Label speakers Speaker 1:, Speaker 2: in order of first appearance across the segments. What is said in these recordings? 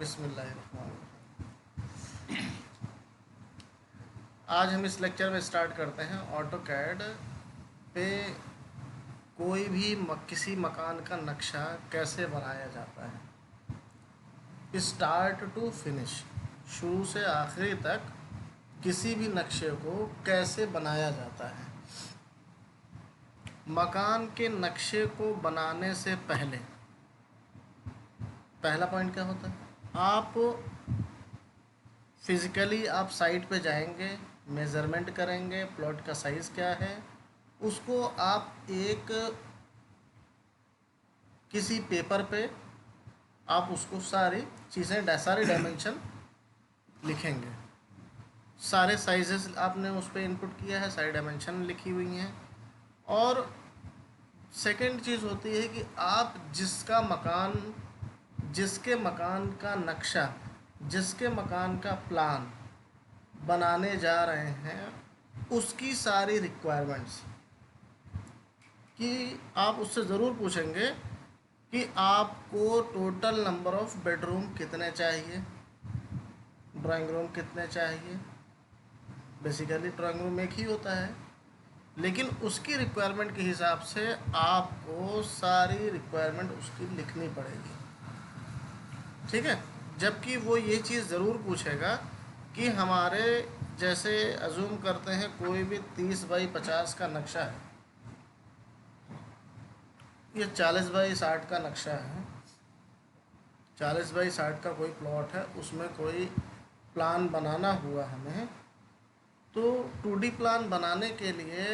Speaker 1: बिस्मिल्लाहिर्रहमानिर्रहीम। आज हम इस लेक्चर में स्टार्ट करते हैं ऑटोकैड पे कोई भी किसी मकान का नक्शा कैसे बनाया जाता है, स्टार्ट टू फिनिश, शुरू से आखिरी तक किसी भी नक्शे को कैसे बनाया जाता है। मकान के नक्शे को बनाने से पहले पहला पॉइंट क्या होता है, आप फिज़िकली आप साइट पे जाएंगे, मेज़रमेंट करेंगे, प्लॉट का साइज़ क्या है, उसको आप एक किसी पेपर पे आप उसको सारी चीज़ें सारे डायमेंशन लिखेंगे। सारे साइजेस आपने उस पर इनपुट किया है, सारी डायमेंशन लिखी हुई हैं। और सेकंड चीज़ होती है कि आप जिसके मकान का नक्शा, जिसके मकान का प्लान बनाने जा रहे हैं, उसकी सारी रिक्वायरमेंट्स कि आप उससे ज़रूर पूछेंगे कि आपको टोटल नंबर ऑफ़ बेडरूम कितने चाहिए, ड्राइंग रूम कितने चाहिए। बेसिकली ड्राइंग रूम एक ही होता है, लेकिन उसकी रिक्वायरमेंट के हिसाब से आपको सारी रिक्वायरमेंट उसकी लिखनी पड़ेगी, ठीक है। जबकि वो ये चीज़ ज़रूर पूछेगा कि हमारे जैसे अजूम करते हैं कोई भी 30 बाई 50 का नक्शा है, ये 40 बाई 60 का नक्शा है, 40 बाई 60 का कोई प्लॉट है, उसमें कोई प्लान बनाना हुआ हमें, तो 2D प्लान बनाने के लिए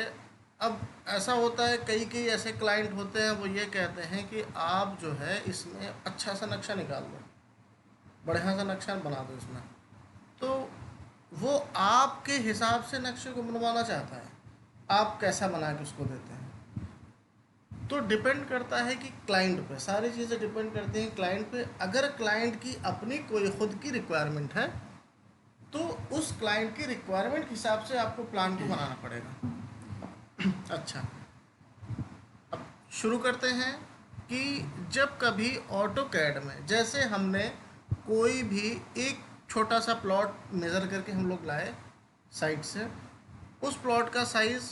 Speaker 1: अब ऐसा होता है, कई ऐसे क्लाइंट होते हैं वो ये कहते हैं कि आप जो है इसमें अच्छा सा नक्शा निकाल दो, बढ़िया सा नक्शा बना दो इसमें। तो वो आपके हिसाब से नक्शे को बनवाना चाहता है, आप कैसा बना के उसको देते हैं। तो डिपेंड करता है कि क्लाइंट पे, सारी चीज़ें डिपेंड करती हैं क्लाइंट पे। अगर क्लाइंट की अपनी कोई ख़ुद की रिक्वायरमेंट है तो उस क्लाइंट की रिक्वायरमेंट के हिसाब से आपको प्लान को बनाना पड़ेगा। अच्छा, अब शुरू करते हैं कि जब कभी ऑटोकैड में, जैसे हमने कोई भी एक छोटा सा प्लॉट मेज़र करके हम लोग लाए साइट से, उस प्लॉट का साइज़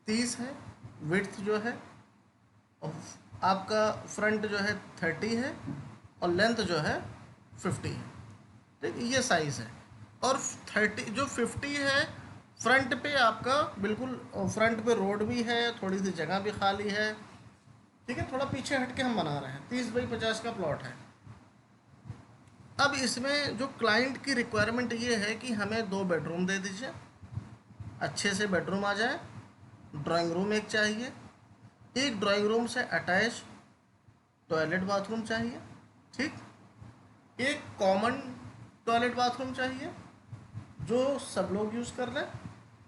Speaker 1: 30 है, विड्थ जो है, और आपका फ्रंट जो है 30 है और लेंथ जो है 50 है, ठीक, ये साइज़ है। और 30 जो 50 है, फ्रंट पे आपका बिल्कुल फ्रंट पे रोड भी है, थोड़ी सी जगह भी खाली है, ठीक है, थोड़ा पीछे हट के हम बना रहे हैं, 30 बाई 50 का प्लॉट है। अब इसमें जो क्लाइंट की रिक्वायरमेंट ये है कि हमें 2 बेडरूम दे दीजिए, अच्छे से बेडरूम आ जाए, ड्राइंग रूम एक चाहिए, एक ड्राइंग रूम से अटैच टॉयलेट बाथरूम चाहिए, ठीक, एक कॉमन टॉयलेट बाथरूम चाहिए जो सब लोग यूज़ कर लें,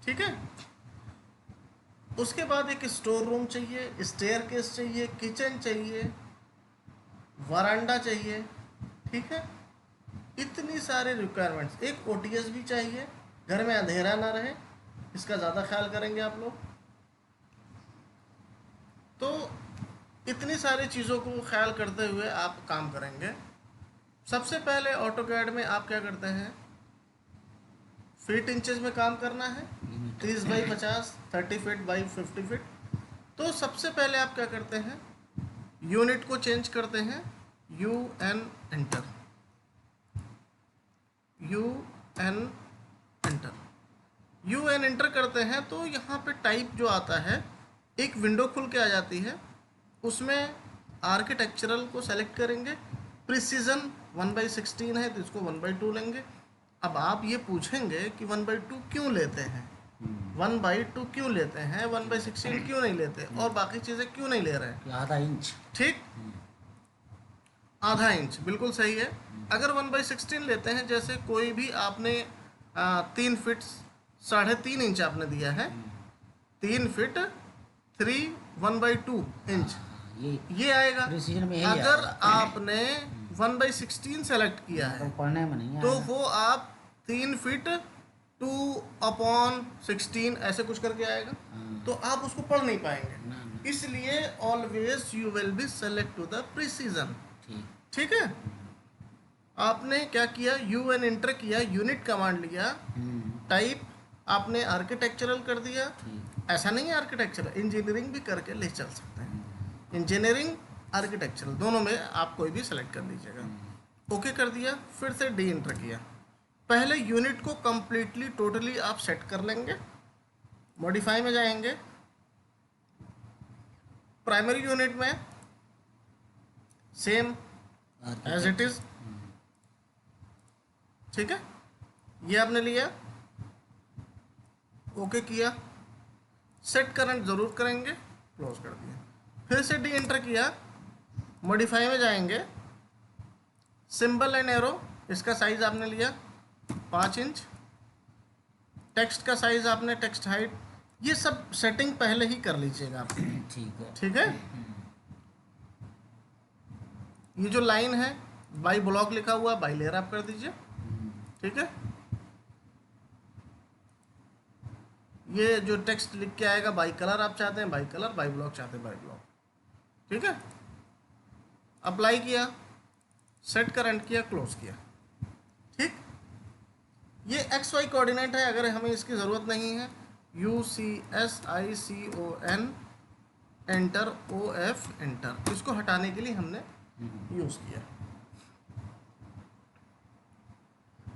Speaker 1: ठीक है। उसके बाद एक स्टोर रूम चाहिए, स्टेयरकेस चाहिए, किचन चाहिए, वरांडा चाहिए, ठीक है। इतनी सारे रिक्वायरमेंट्स, एक ओटीएस भी चाहिए, घर में अंधेरा ना रहे, इसका ज़्यादा ख्याल करेंगे आप लोग। तो इतनी सारी चीज़ों को ख्याल करते हुए आप काम करेंगे। सबसे पहले ऑटोकैड में आप क्या करते हैं, फीट इंचेस में काम करना है, 30 बाई 50, 30 फीट बाई 50 फीट। तो सबसे पहले आप क्या करते हैं, यूनिट को चेंज करते हैं, UN enter, UN enter, UN enter करते हैं तो यहाँ पे टाइप जो आता है, एक विंडो खुल के आ जाती है, उसमें आर्किटेक्चरल को सेलेक्ट करेंगे, प्रिसीजन 1/16 है तो इसको 1/2 लेंगे। अब आप ये पूछेंगे कि 1/2 क्यों लेते हैं, 1/2 क्यों लेते हैं, 1/16 क्यों नहीं लेते, और बाकी चीज़ें क्यों नहीं ले रहे हैं,
Speaker 2: आधा इंच,
Speaker 1: ठीक, आधा इंच बिल्कुल सही है। अगर 1/16 लेते हैं, जैसे कोई भी आपने 3 फीट 3.5 इंच आपने दिया है, 3 फीट 1/2 इंच ये आएगा।
Speaker 2: प्रिसीजन में यही
Speaker 1: अगर
Speaker 2: आएगा।
Speaker 1: आपने 1/16 सेलेक्ट किया है
Speaker 2: पढ़ने में नहीं
Speaker 1: तो
Speaker 2: आएगा।
Speaker 1: वो आप 3 फीट 2/16 ऐसे कुछ करके आएगा, तो आप उसको पढ़ नहीं पाएंगे। इसलिए always you will be select to the precision, ठीक है। आपने क्या किया, UN एंटर किया, यूनिट कमांड लिया, टाइप आपने आर्किटेक्चरल कर दिया। ऐसा नहीं है आर्किटेक्चरल, इंजीनियरिंग भी करके ले चल सकते हैं। इंजीनियरिंग आर्किटेक्चरल दोनों में आप कोई भी सेलेक्ट कर लीजिएगा। ओके कर दिया, फिर से डी एंटर किया। पहले यूनिट को कंप्लीटली टोटली आप सेट कर लेंगे। मॉडिफाई में जाएंगे, प्राइमरी यूनिट में सेम एज इट इज, ठीक है, ये आपने लिया, ओके किया, सेट करंट जरूर करेंगे, क्लोज कर दिया। फिर से डी एंटर किया, मॉडिफाई में जाएंगे, सिंबल एंड एरो, इसका साइज आपने लिया 5 इंच, टेक्स्ट का साइज आपने, टेक्स्ट हाइट, ये सब सेटिंग पहले ही कर लीजिएगा आप। ठीक है। ये जो लाइन है बाई ब्लॉक लिखा हुआ, बाई लेयर आप कर दीजिए। ठीक है, ये जो टेक्स्ट लिख के आएगा बाई कलर आप चाहते हैं, बाई कलर, बाई ब्लॉक चाहते हैं, बाई ब्लॉक। ठीक है, अप्लाई किया, सेट करंट किया, क्लोज किया। ठीक, ये XY कोऑर्डिनेट है, अगर हमें इसकी ज़रूरत नहीं है, UCSICON एंटर, OF एंटर, इसको हटाने के लिए हमने यूज़ किया।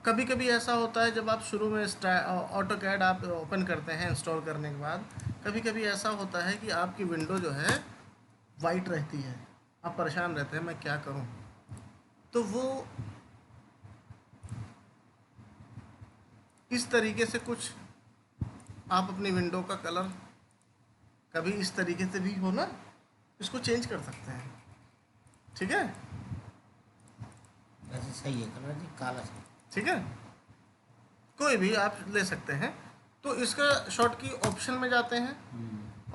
Speaker 1: कभी कभी ऐसा होता है जब आप शुरू में ऑटोकैड आप ओपन करते हैं इंस्टॉल करने के बाद, कभी कभी ऐसा होता है कि आपकी विंडो जो है वाइट रहती है, आप परेशान रहते हैं मैं क्या करूं। तो वो इस तरीके से कुछ आप अपनी विंडो का कलर कभी इस तरीके से भी हो ना, इसको चेंज कर सकते हैं। ठीक है,
Speaker 2: वैसे सही है कलर जी, काला है।
Speaker 1: ठीक है, कोई भी आप ले सकते हैं। तो इसका शॉर्ट की ऑप्शन में जाते हैं,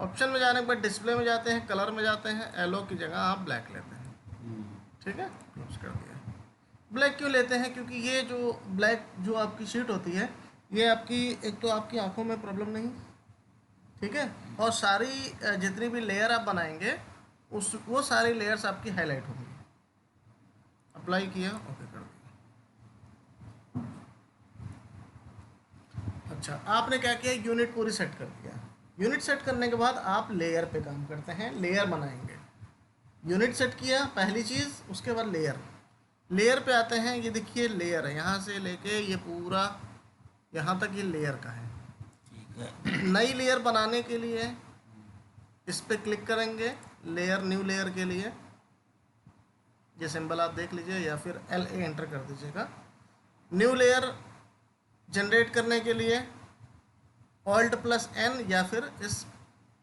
Speaker 1: ऑप्शन में जाने के बाद डिस्प्ले में जाते हैं, कलर में जाते हैं, एलो की जगह आप ब्लैक लेते हैं। ठीक है, क्लोज कर दिया। ब्लैक क्यों लेते हैं, क्योंकि ये जो ब्लैक जो आपकी शीट होती है, ये आपकी एक तो आपकी आंखों में प्रॉब्लम नहीं, ठीक है, और सारी जितनी भी लेयर आप बनाएंगे उस वो सारी लेयर्स आपकी हाईलाइट होंगी। अप्लाई किया, ओके कर दिया। अच्छा, आपने क्या किया, यूनिट पूरी सेट कर दिया। यूनिट सेट करने के बाद आप लेयर पे काम करते हैं, लेयर बनाएंगे। यूनिट सेट किया पहली चीज़, उसके बाद लेयर, लेयर पे आते हैं। ये देखिए लेयर है, यहाँ से लेके ये पूरा यहाँ तक ये लेयर का है। नई लेयर बनाने के लिए इस पे क्लिक करेंगे, लेयर, न्यू लेयर के लिए ये सिंबल आप देख लीजिए, या फिर LA एंटर कर दीजिएगा। न्यू लेयर जनरेट करने के लिए Alt+N या फिर इस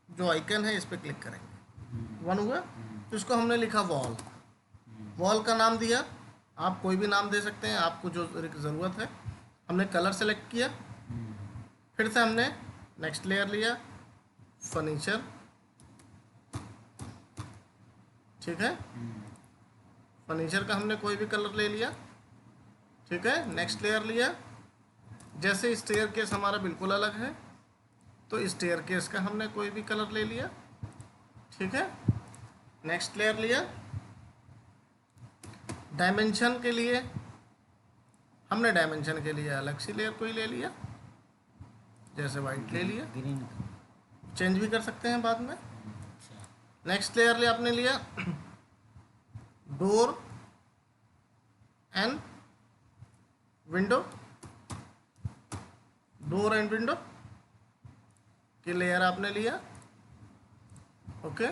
Speaker 1: जो आइकन है इस पर क्लिक करेंगे। वन हुआ, तो इसको हमने लिखा वॉल, वॉल का नाम दिया, आप कोई भी नाम दे सकते हैं आपको जो ज़रूरत है। हमने कलर सेलेक्ट किया, फिर से हमने नेक्स्ट लेयर लिया, फर्नीचर, ठीक है, फर्नीचर का हमने कोई भी कलर ले लिया। ठीक है, नेक्स्ट लेयर लिया, जैसे स्टेयर केस हमारा बिल्कुल अलग है तो स्टेयर केस का हमने कोई भी कलर ले लिया। ठीक है, नेक्स्ट लेयर लिया, डायमेंशन के लिए हमने डायमेंशन के लिए अलग सी लेयर कोई ले लिया, जैसे वाइट ले लिया,
Speaker 2: ग्रीन,
Speaker 1: चेंज भी कर सकते हैं बाद में। नेक्स्ट लेयर ले आपने लिया door and window, door and window की लेयर आपने लिया। ओके,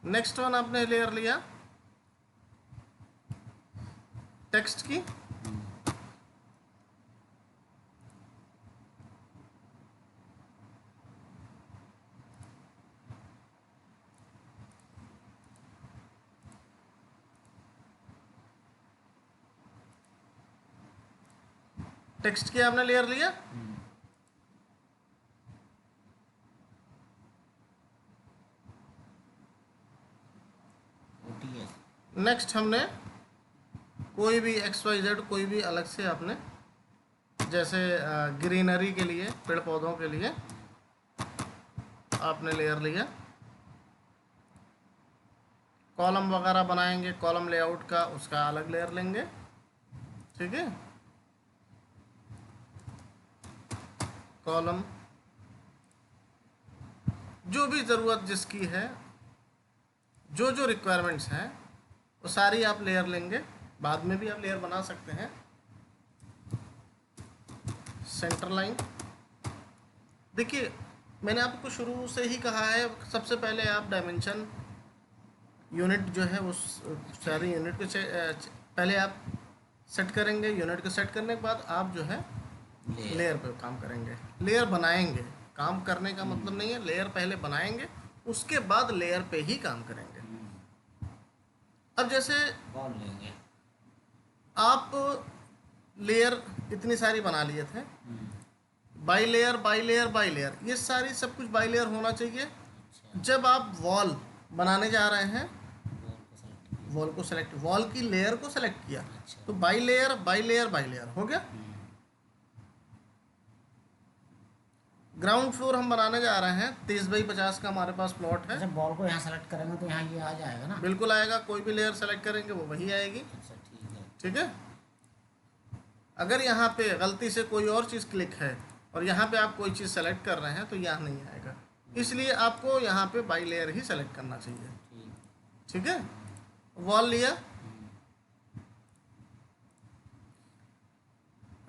Speaker 1: नेक्स्ट वन आपने लेयर लिया टेक्स्ट की, टेक्स्ट की आपने लेयर लिया। नेक्स्ट हमने कोई भी XYZ कोई भी अलग से आपने, जैसे ग्रीनरी के लिए, पेड़ पौधों के लिए आपने लेयर लिया। कॉलम वगैरह बनाएंगे, कॉलम लेआउट का उसका अलग लेयर लेंगे, ठीक है। कॉलम जो भी ज़रूरत जिसकी है, जो जो रिक्वायरमेंट्स हैं वो सारी आप लेयर लेंगे। बाद में भी आप लेयर बना सकते हैं। सेंटर लाइन, देखिए मैंने आपको शुरू से ही कहा है, सबसे पहले आप डायमेंशन यूनिट जो है उस सारी यूनिट को पहले आप सेट करेंगे। यूनिट को सेट करने के बाद आप जो है लेयर पे काम करेंगे, लेयर बनाएंगे। काम करने का मतलब नहीं है, लेयर पहले बनाएंगे उसके बाद लेयर पे ही काम करेंगे। अब जैसे
Speaker 2: बॉल लेंगे,
Speaker 1: आप लेयर इतनी सारी बना लिए थे, by layer by layer by layer, ये सारी सब कुछ बाई लेयर होना चाहिए।
Speaker 2: अच्छा,
Speaker 1: जब आप वॉल बनाने जा रहे हैं,
Speaker 2: बॉल को सेलेक्ट किया,
Speaker 1: वॉल की लेयर को सेलेक्ट किया,
Speaker 2: अच्छा,
Speaker 1: तो by layer by layer by layer हो गया। ग्राउंड फ्लोर हम बनाने जा रहे हैं, 30x50 का हमारे पास प्लॉट है।
Speaker 2: अच्छा, बॉल को यहाँ सेलेक्ट करेंगे तो यहाँ ये आ जाएगा ना?
Speaker 1: बिल्कुल आएगा, कोई भी लेयर सेलेक्ट करेंगे वो वही आएगी,
Speaker 2: अच्छा, ठीक है।
Speaker 1: ठीक है। अगर यहाँ पे गलती से कोई और चीज़ क्लिक है और यहाँ पे आप कोई चीज़ सेलेक्ट कर रहे हैं तो यहाँ नहीं आएगा, इसलिए आपको यहाँ पे बाई लेयर ही सेलेक्ट करना चाहिए,
Speaker 2: ठीक,
Speaker 1: ठीक है। वॉल लिया,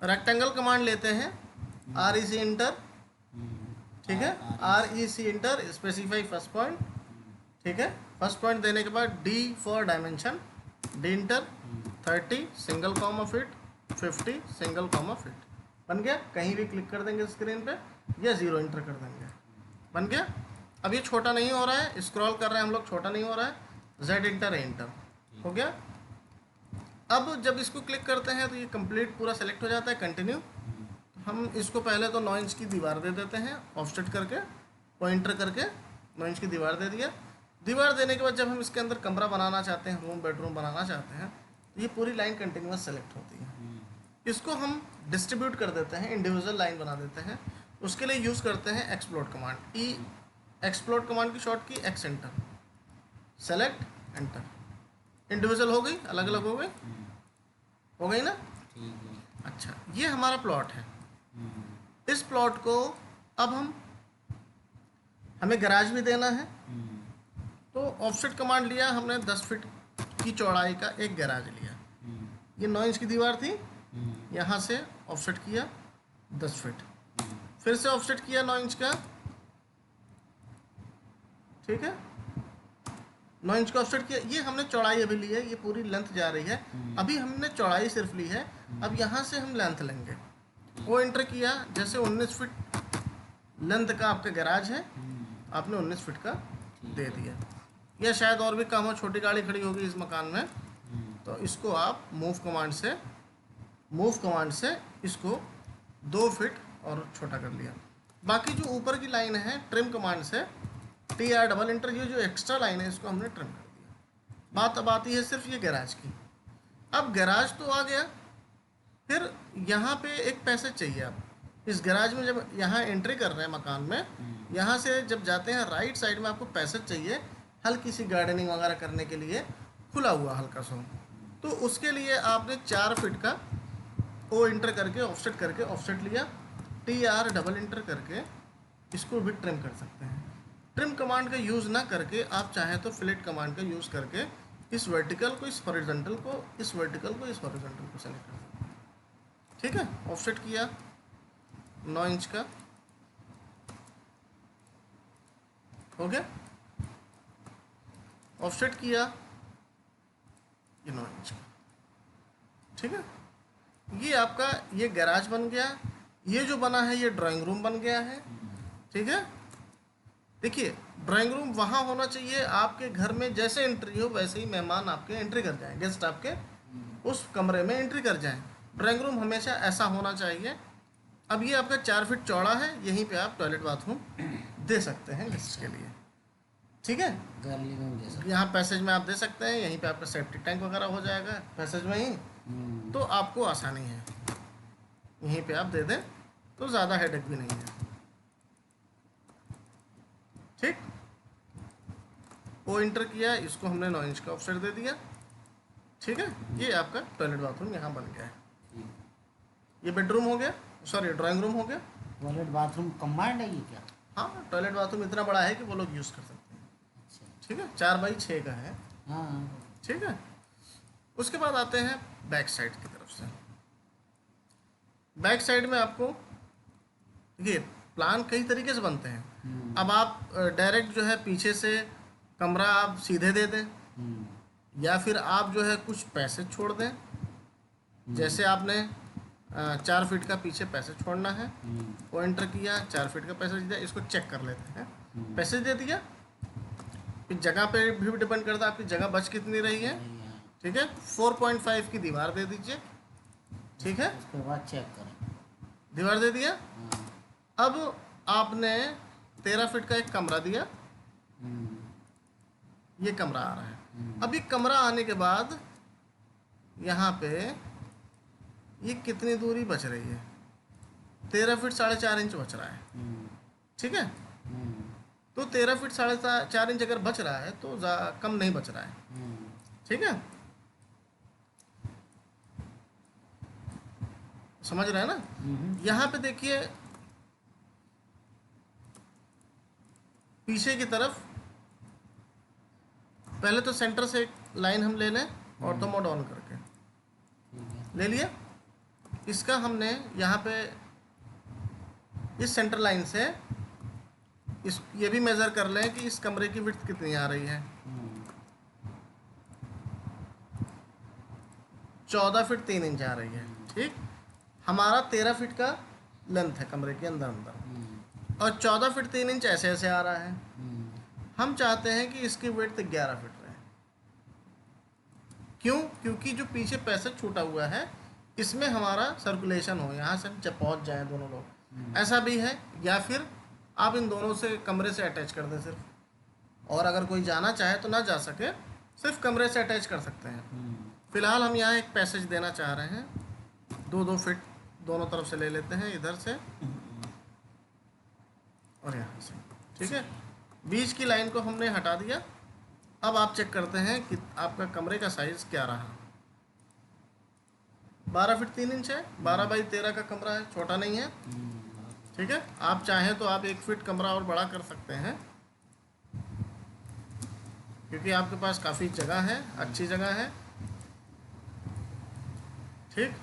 Speaker 1: रेक्टेंगल कमांड लेते हैं, REC इंटर, ठीक है। REC inter, specify first point, ठीक है। फर्स्ट पॉइंट देने के बाद D for dimension, D inter, 30 single comma fit, 50 single comma fit, बन गया। कहीं भी क्लिक कर देंगे स्क्रीन पे या 0 इंटर कर देंगे, बन गया। अब ये छोटा नहीं हो रहा है, स्क्रॉल कर रहे हैं हम लोग, छोटा नहीं हो रहा है, Z इंटर, इंटर हो गया। अब जब इसको क्लिक करते हैं तो ये कंप्लीट पूरा सेलेक्ट हो जाता है, कंटिन्यू। हम इसको पहले तो 9 इंच की दीवार दे देते हैं, ऑफसेट करके पॉइंटर करके 9 इंच की दीवार दे दिया। दीवार देने के बाद जब हम इसके अंदर कमरा बनाना चाहते हैं, रूम बेडरूम बनाना चाहते हैं, तो ये पूरी लाइन कंटिन्यूस सेलेक्ट होती है। इसको हम डिस्ट्रीब्यूट कर देते हैं, इंडिविजुअल लाइन बना देते हैं। उसके लिए यूज़ करते हैं एक्सप्लोड कमांड। एक्सप्लोड कमांड की शॉर्ट की X enter, select enter, individual हो गई, अलग अलग हो गई, हो गई ना।
Speaker 2: ठीक है।
Speaker 1: अच्छा, ये हमारा प्लॉट है। इस प्लॉट को अब हमें गैराज भी देना है, तो ऑफसेट कमांड लिया हमने, 10 फीट की चौड़ाई का एक गैराज लिया। ये 9 इंच की दीवार थी, यहाँ से ऑफसेट किया 10 फीट, फिर से ऑफसेट किया 9 इंच का, ठीक है। 9 इंच का ऑफसेट किया, ये हमने चौड़ाई अभी ली है, ये पूरी लेंथ जा रही है, अभी हमने चौड़ाई सिर्फ ली है। अब यहाँ से हम लेंथ लेंगे, वो एंटर किया। जैसे 19 फीट लेंथ का आपका गैराज है, आपने 19 फीट का दे दिया। या शायद और भी काम हो, छोटी गाड़ी खड़ी होगी इस मकान में, तो इसको आप मूव कमांड से इसको 2 फीट और छोटा कर लिया। बाकी जो ऊपर की लाइन है, ट्रिम कमांड से TR डबल इंटर, ये जो एक्स्ट्रा लाइन है इसको हमने ट्रिम कर दिया। बात अब आती है सिर्फ ये गैराज की। अब गैराज तो आ गया, फिर यहाँ पे एक पैसेज चाहिए। आप इस गैराज में जब यहाँ एंट्री कर रहे हैं मकान में, यहाँ से जब जाते हैं राइट साइड में आपको पैसेज चाहिए, हल्की सी गार्डनिंग वगैरह करने के लिए, खुला हुआ हल्का सा। तो उसके लिए आपने 4 फीट का ओ इंटर करके ऑफसेट लिया, TR डबल इंटर करके इसको भी ट्रिम कर सकते हैं। ट्रिम कमांड का यूज़ ना करके आप चाहें तो फिलेट कमांड का यूज़ करके इस वर्टिकल को, इस हॉरिजॉन्टल को, इस वर्टिकल को, इस हॉरिजॉन्टल को सेलेक्ट कर सकते हैं, ठीक है। ऑफसेट किया 9 इंच का, हो गया। ऑफसेट किया ये 9 इंच का, ठीक है। ये आपका ये गैराज बन गया। ये जो बना है ये ड्राइंग रूम बन गया है, ठीक है। देखिए ड्राइंग रूम वहाँ होना चाहिए आपके घर में, जैसे एंट्री हो वैसे ही मेहमान आपके एंट्री कर जाएं, गेस्ट आपके उस कमरे में एंट्री कर जाएं। ड्राइंग रूम हमेशा ऐसा होना चाहिए। अब ये आपका 4 फीट चौड़ा है, यहीं पे आप टॉयलेट बाथरूम दे सकते हैं गेस्ट के लिए, ठीक है।
Speaker 2: गैलरी में भी दे सकते
Speaker 1: यहाँ पैसेज में आप दे सकते हैं, यहीं पे आपका सेफ्टी टैंक वगैरह हो जाएगा पैसेज में ही,
Speaker 2: हैं।
Speaker 1: तो आपको आसानी है, यहीं पे आप दे दें तो ज़्यादा हेडेक भी नहीं है, ठीक। ओ इंटर किया, इसको हमने 9 इंच का ऑफसेट दे दिया। ठीक है, ये आपका टॉयलेट बाथरूम यहाँ बन गया है।
Speaker 2: ठीक।
Speaker 1: ये बेडरूम हो गया, सॉरी ड्राइंग रूम हो गया।
Speaker 2: टॉयलेट बाथरूम कंबाइंड है ये क्या?
Speaker 1: हाँ, टॉयलेट बाथरूम इतना बड़ा है कि वो लोग यूज़ कर सकते हैं।
Speaker 2: अच्छा।
Speaker 1: ठीक है, 4x6 का है।
Speaker 2: हाँ हाँ।
Speaker 1: ठीक है, उसके बाद आते हैं बैक साइड की तरफ से। बैक साइड में आपको देखिए प्लान कई तरीके से बनते हैं। अब आप डायरेक्ट जो है पीछे से कमरा आप सीधे दे दें, या फिर आप जो है कुछ पैसे छोड़ दें। जैसे आपने 4 फीट का पीछे पैसे छोड़ना है, वो एंटर किया, 4 फीट का पैसेज दिया, इसको चेक कर लेते हैं। पैसेज दे दिया, फिर जगह पे भी डिपेंड करता है आपकी जगह बच कितनी रही है। ठीक है, 4.5 की दीवार दे दीजिए। ठीक है,
Speaker 2: उसके बाद चेक करें।
Speaker 1: दीवार दे दिया।
Speaker 2: हाँ।
Speaker 1: अब आपने 13 फीट का एक कमरा दिया, ये कमरा आ रहा है। अब ये कमरा आने के बाद यहाँ पे ये कितनी दूरी बच रही है? 13 फीट 4.5 इंच बच रहा है। ठीक है, तो 13 फीट 4.5 इंच अगर बच रहा है तो कम नहीं बच रहा है। ठीक है, समझ रहे हैं ना? यहाँ पे देखिए पीछे की तरफ पहले तो सेंटर से एक लाइन हम ले लें, ऑर्थो मोड ऑन करके ले लिया। इसका हमने यहाँ पे इस सेंटर लाइन से इस ये भी मेज़र कर लें कि इस कमरे की विड्थ कितनी आ रही है। 14 फीट 3 इंच आ रही है। ठीक, हमारा 13 फीट का लेंथ है कमरे के अंदर अंदर, और 14 फीट 3 इंच ऐसे ऐसे आ रहा है। हम चाहते हैं कि इसकी विड्थ 11 फीट रहे। क्यों? क्योंकि जो पीछे पैसेज छूटा हुआ है इसमें हमारा सर्कुलेशन हो, यहाँ से हम पहुँच जाएँ दोनों लोग। ऐसा भी है, या फिर आप इन दोनों से कमरे से अटैच कर दें सिर्फ, और अगर कोई जाना चाहे तो ना जा सके, सिर्फ कमरे से अटैच कर सकते हैं। फिलहाल हम यहाँ एक पैसेज देना चाह रहे हैं, 2-2 फीट दोनों तरफ से ले लेते हैं, इधर से और यहाँ से। ठीक है, बीच की लाइन को हमने हटा दिया। अब आप चेक करते हैं कि आपका कमरे का साइज़ क्या रहा। 12 फीट 3 इंच है, 12x13 का कमरा है, छोटा नहीं है। ठीक है, आप चाहें तो आप 1 फीट कमरा और बड़ा कर सकते हैं, क्योंकि आपके पास काफ़ी जगह है, अच्छी जगह है। ठीक,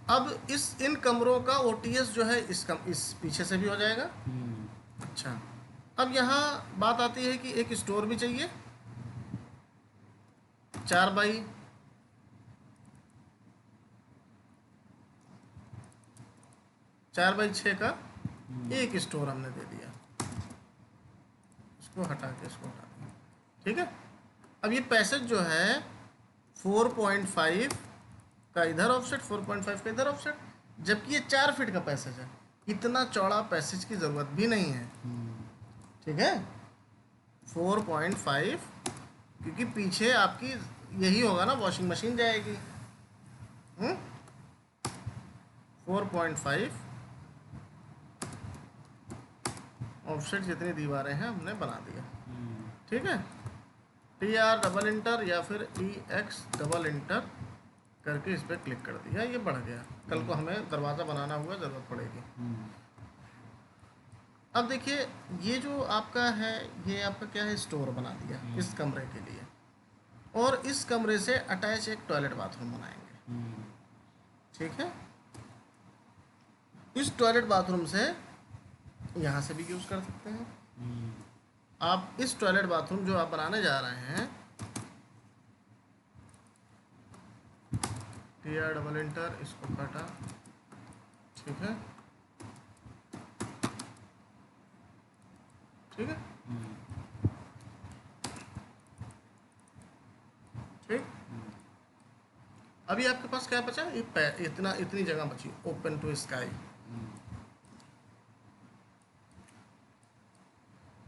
Speaker 1: अब इन कमरों का ओटीएस जो है इस पीछे से भी हो जाएगा। अच्छा, अब यहाँ बात आती है कि एक स्टोर भी चाहिए, 4x6 का एक स्टोर हमने दे दिया। इसको हटा के इसको हटा दिया। ठीक है, अब ये पैसेज जो है 4.5 का इधर ऑफसेट, 4.5 का इधर ऑफसेट, जबकि ये 4 फीट का पैसेज है। इतना चौड़ा पैसेज की ज़रूरत भी नहीं है। ठीक है, 4.5, क्योंकि पीछे आपकी यही होगा ना, वॉशिंग मशीन जाएगी। 4.5 ऑफसेट जितनी दीवारें हैं हमने बना दिया। ठीक है, TR डबल इंटर या फिर EX डबल इंटर करके इस पर क्लिक कर दिया, ये बढ़ गया। कल को हमें दरवाज़ा बनाना हुआ ज़रूरत पड़ेगी। अब देखिए ये जो आपका है, ये आपका क्या है, स्टोर बना दिया इस कमरे के लिए, और इस कमरे से अटैच एक टॉयलेट बाथरूम बनाएंगे। ठीक है, इस टॉयलेट बाथरूम से यहाँ से भी यूज़ कर सकते हैं आप। इस टॉयलेट बाथरूम जो आप बनाने जा रहे हैं, TR डबल इंटर, इसको काटा। ठीक है, ठीक है, ठीक। अभी आपके पास क्या बचा? इतनी जगह बची, ओपन टू स्काई।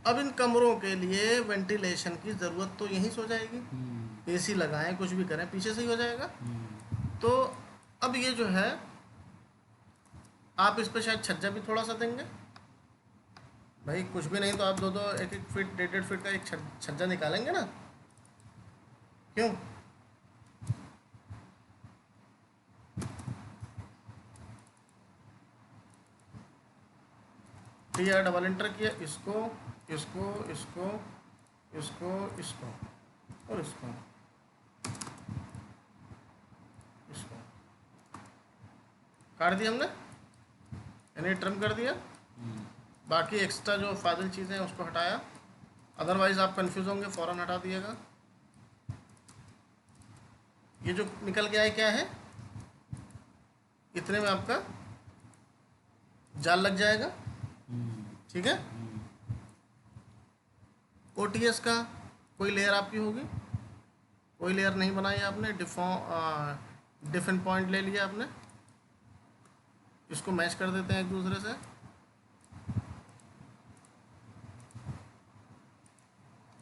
Speaker 1: अब इन कमरों के लिए वेंटिलेशन की ज़रूरत तो यहीं से हो जाएगी। AC लगाएं, कुछ भी करें, पीछे से ही हो जाएगा। तो अब ये जो है आप इस पर शायद छज्जा भी थोड़ा सा देंगे। भाई कुछ भी नहीं तो आप 2-2 1-1 फीट 1.5 फीट का एक छज्जा निकालेंगे ना, क्यों? टी आर डबल एंटर किया, इसको इसको इसको इसको इसको और इसको इसको काट दिया हमने, यानी ट्रिम कर दिया। बाकी एक्स्ट्रा जो फाजिल चीज़ें हैं उसको हटाया, अदरवाइज़ आप कंफ्यूज होंगे, फ़ौरन हटा दिएगा। ये जो निकल के आए क्या है, इतने में आपका जाल लग जाएगा, ठीक है। ओटीएस का कोई लेयर आपकी होगी, कोई लेयर नहीं बनाई आपने, डिफरेंट पॉइंट ले लिया आपने, इसको मैच कर देते हैं एक दूसरे से।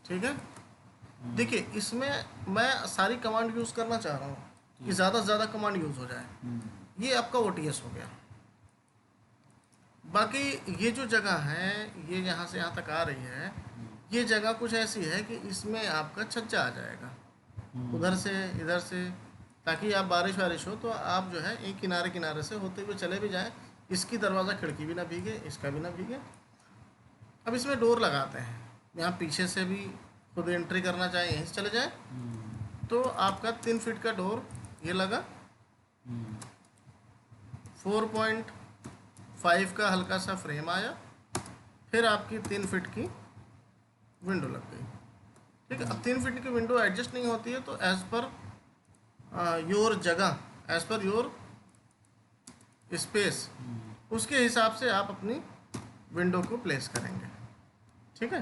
Speaker 1: ठीक है, देखिए इसमें मैं सारी कमांड यूज़ करना चाह रहा हूँ कि ज़्यादा से ज़्यादा कमांड यूज़ हो जाए। ये आपका ओटीएस हो गया। बाकी ये जो जगह है, ये यहाँ से यहाँ तक आ रही है, ये जगह कुछ ऐसी है कि इसमें आपका छज्जा आ जाएगा उधर से इधर से, ताकि आप बारिश वारिश हो तो आप जो है एक किनारे किनारे से होते हुए चले भी जाएं, इसकी दरवाज़ा खिड़की भी ना भीगे, इसका भी ना भीगे। अब इसमें डोर लगाते हैं, यहाँ पीछे से भी खुद एंट्री करना चाहे यहीं से चले जाए, तो आपका 3 फीट का डोर ये लगा, 4.5 का हल्का सा फ्रेम आया, फिर आपकी 3 फीट की विंडो लग गई। ठीक है, अब 3 फीट की विंडो एडजस्ट नहीं होती है तो एज़ पर योर जगह, एज़ पर योर स्पेस, उसके हिसाब से आप अपनी विंडो को प्लेस करेंगे। ठीक है,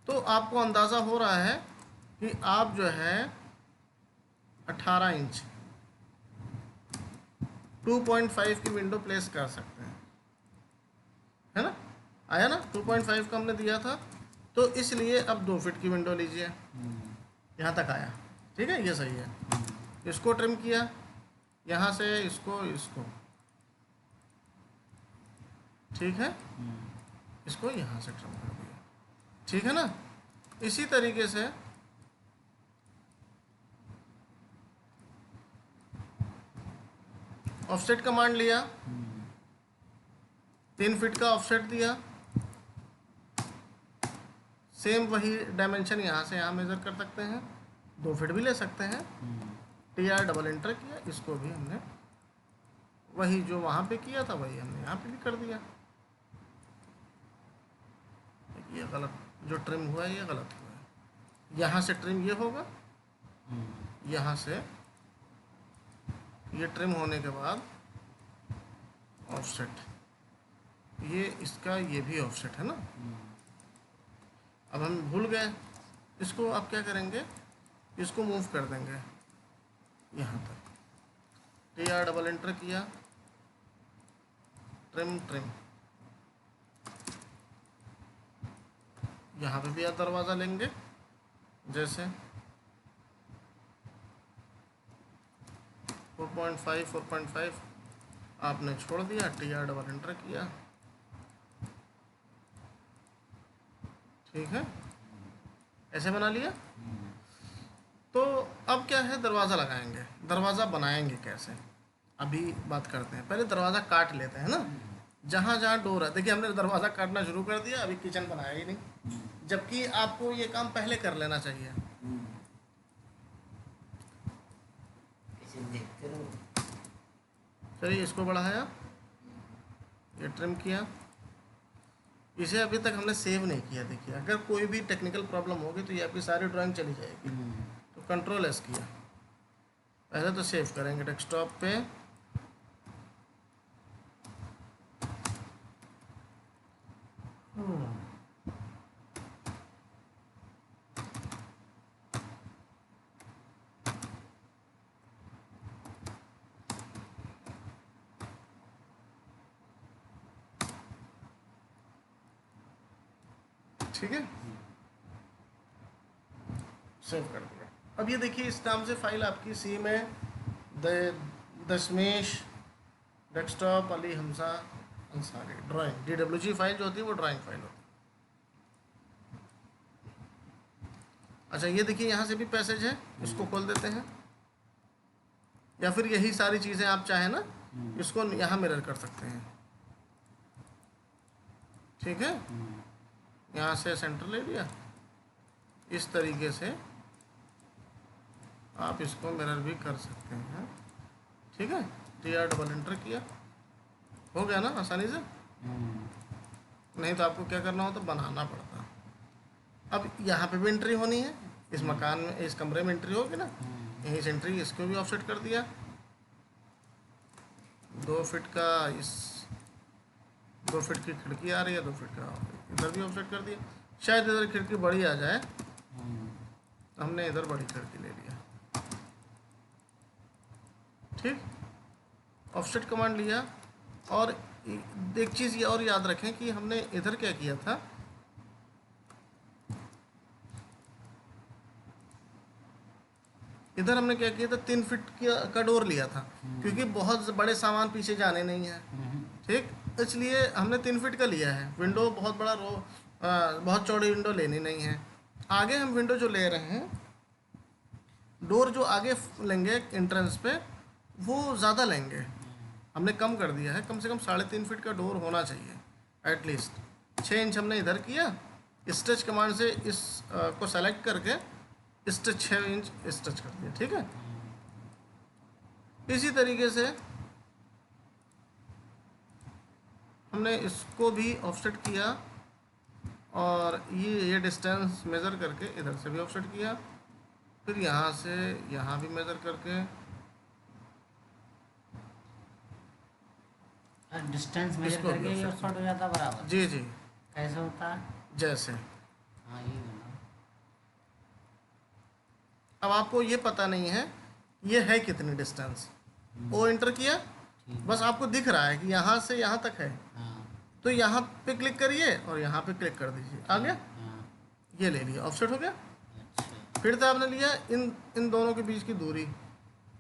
Speaker 1: तो आपको अंदाज़ा हो रहा है कि आप जो है 18 इंच 2.5 की विंडो प्लेस कर सकते हैं, है ना, आया ना, 2.5 का हमने दिया था, तो इसलिए अब 2 फीट की विंडो लीजिए, यहाँ तक आया। ठीक है, ये सही है। इसको ट्रिम किया, यहाँ से इसको इसको, ठीक है, इसको यहाँ से ट्रिम कर दिया, ठीक है ना। इसी तरीके से ऑफसेट कमांड लिया, 3 फीट का ऑफसेट दिया, सेम वही डायमेंशन यहाँ से यहाँ मेज़र कर सकते हैं, 2 फीट भी ले सकते हैं। टी आर डबल एंटर किया, इसको भी हमने वही जो वहाँ पे किया था वही हमने यहाँ पे भी कर दिया। ये गलत, जो ट्रिम हुआ है ये गलत हुआ है, यहाँ से ट्रिम ये होगा, यहाँ से ये ट्रिम होने के बाद ऑफसेट, ये इसका ये भी ऑफसेट है ना। अब हम भूल गए, इसको आप क्या करेंगे, इसको मूव कर देंगे यहाँ तक, टी आर डबल एंटर किया, ट्रिम ट्रिम, यहाँ पे भी आप दरवाज़ा लेंगे, जैसे 4.5 आपने छोड़ दिया, टी आर डबल एंटर किया, ठीक है, ऐसे बना लिया। तो अब क्या है, दरवाज़ा लगाएंगे, दरवाज़ा बनाएंगे कैसे, अभी बात करते हैं। पहले दरवाज़ा काट लेते हैं ना, जहाँ जहाँ डोर है, देखिए हमने दरवाज़ा काटना शुरू कर दिया, अभी किचन बनाया ही नहीं, जबकि आपको ये काम पहले कर लेना चाहिए। चलिए, इसको बढ़ाया, ये ट्रिम किया, इसे अभी तक हमने सेव नहीं किया। देखिए अगर कोई भी टेक्निकल प्रॉब्लम होगी तो ये आपकी सारी ड्राइंग चली जाएगी। तो कंट्रोल एस किया, पहले तो सेव करेंगे डेस्कटॉप पे, ठीक है, सेव कर दिया। अब ये देखिए इस नाम से फाइल आपकी सी में Dashmesh desktop Ali Hamza Ansari drawing DWG file जो होती है वो ड्राइंग फाइल होती है। अच्छा ये देखिए यहाँ से भी पैसेज है, इसको खोल देते हैं, या फिर यही सारी चीज़ें आप चाहें ना इसको यहाँ मिरर कर सकते हैं। ठीक है, यहाँ से सेंटर ले लिया, इस तरीके से आप इसको मिरर भी कर सकते हैं। ठीक है, TR डबल एंटर किया, हो गया ना आसानी से। नहीं तो आपको क्या करना होता, बनाना पड़ता। अब यहाँ पे भी एंट्री होनी है, इस मकान में, इस कमरे में एंट्री होगी ना, यहीं से एंट्री, इसको भी ऑफसेट कर दिया 2 फीट का, इस 2 फीट की खिड़की आ रही है, 2 फीट का इधर भी ऑफसेट कर दिया। शायद इधर खिड़की बड़ी आ जाए तो हमने इधर बड़ी खिड़की ले लिया। ठीक, ऑफसेट कमांड लिया। और एक चीज़ ये और याद रखें कि हमने इधर क्या किया था, इधर हमने क्या किया था, 3 फीट का डोर लिया था, क्योंकि बहुत बड़े सामान पीछे जाने नहीं है। ठीक, इसलिए हमने 3 फीट का लिया है। विंडो बहुत बड़ा बहुत चौड़ी विंडो लेनी नहीं है। आगे हम विंडो जो ले रहे हैं, डोर जो आगे लेंगे एंट्रेंस पे, वो ज़्यादा लेंगे, हमने कम कर दिया है। कम से कम 3.5 फीट का डोर होना चाहिए एटलीस्ट। 6 इंच हमने इधर किया, स्ट्रेच कमांड से इस को सेलेक्ट करके स्ट्रेच 6 इंच स्ट्रेच कर दिया। ठीक है, इसी तरीके से हमने इसको भी ऑफसेट किया, और ये डिस्टेंस मेज़र करके इधर से भी ऑफसेट किया, फिर यहाँ से यहाँ भी मेज़र करके
Speaker 2: डिस्टेंस मेजर
Speaker 1: इसको भी
Speaker 2: करके ये
Speaker 1: offset
Speaker 2: ऑफसेट हो जाता बराबर।
Speaker 1: जी जी,
Speaker 2: कैसे होता है?
Speaker 1: जैसे
Speaker 2: हाँ ये बना।
Speaker 1: अब आपको ये पता नहीं है ये है कितनी डिस्टेंस, वो एंटर किया, बस आपको दिख रहा है कि यहाँ से यहाँ तक है,
Speaker 2: हाँ
Speaker 1: तो यहाँ पे क्लिक करिए और यहाँ पे क्लिक कर दीजिए, आ गया।
Speaker 2: हाँ।
Speaker 1: ये ले लिया, ऑफसेट हो गया।
Speaker 2: अच्छा।
Speaker 1: फिर से आपने लिया इन दोनों के बीच की दूरी,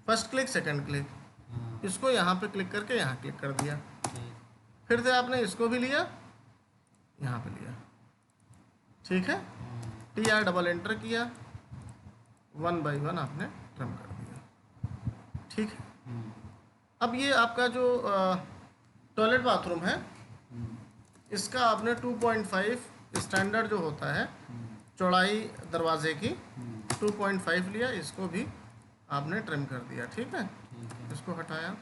Speaker 1: फर्स्ट क्लिक सेकंड क्लिक,
Speaker 2: हाँ
Speaker 1: इसको यहाँ पे क्लिक करके यहाँ क्लिक कर दिया।
Speaker 2: ठीक।
Speaker 1: फिर से आपने इसको भी लिया, यहाँ पे लिया। ठीक है, TR डबल एंटर किया, 1 बाई 1 आपने ट्रिम कर दिया। ठीक है, अब ये आपका जो टॉयलेट बाथरूम है, इसका आपने 2.5 स्टैंडर्ड जो होता है चौड़ाई दरवाजे की, 2.5 लिया, इसको भी आपने ट्रिम कर दिया। ठीक है, इसको हटाया।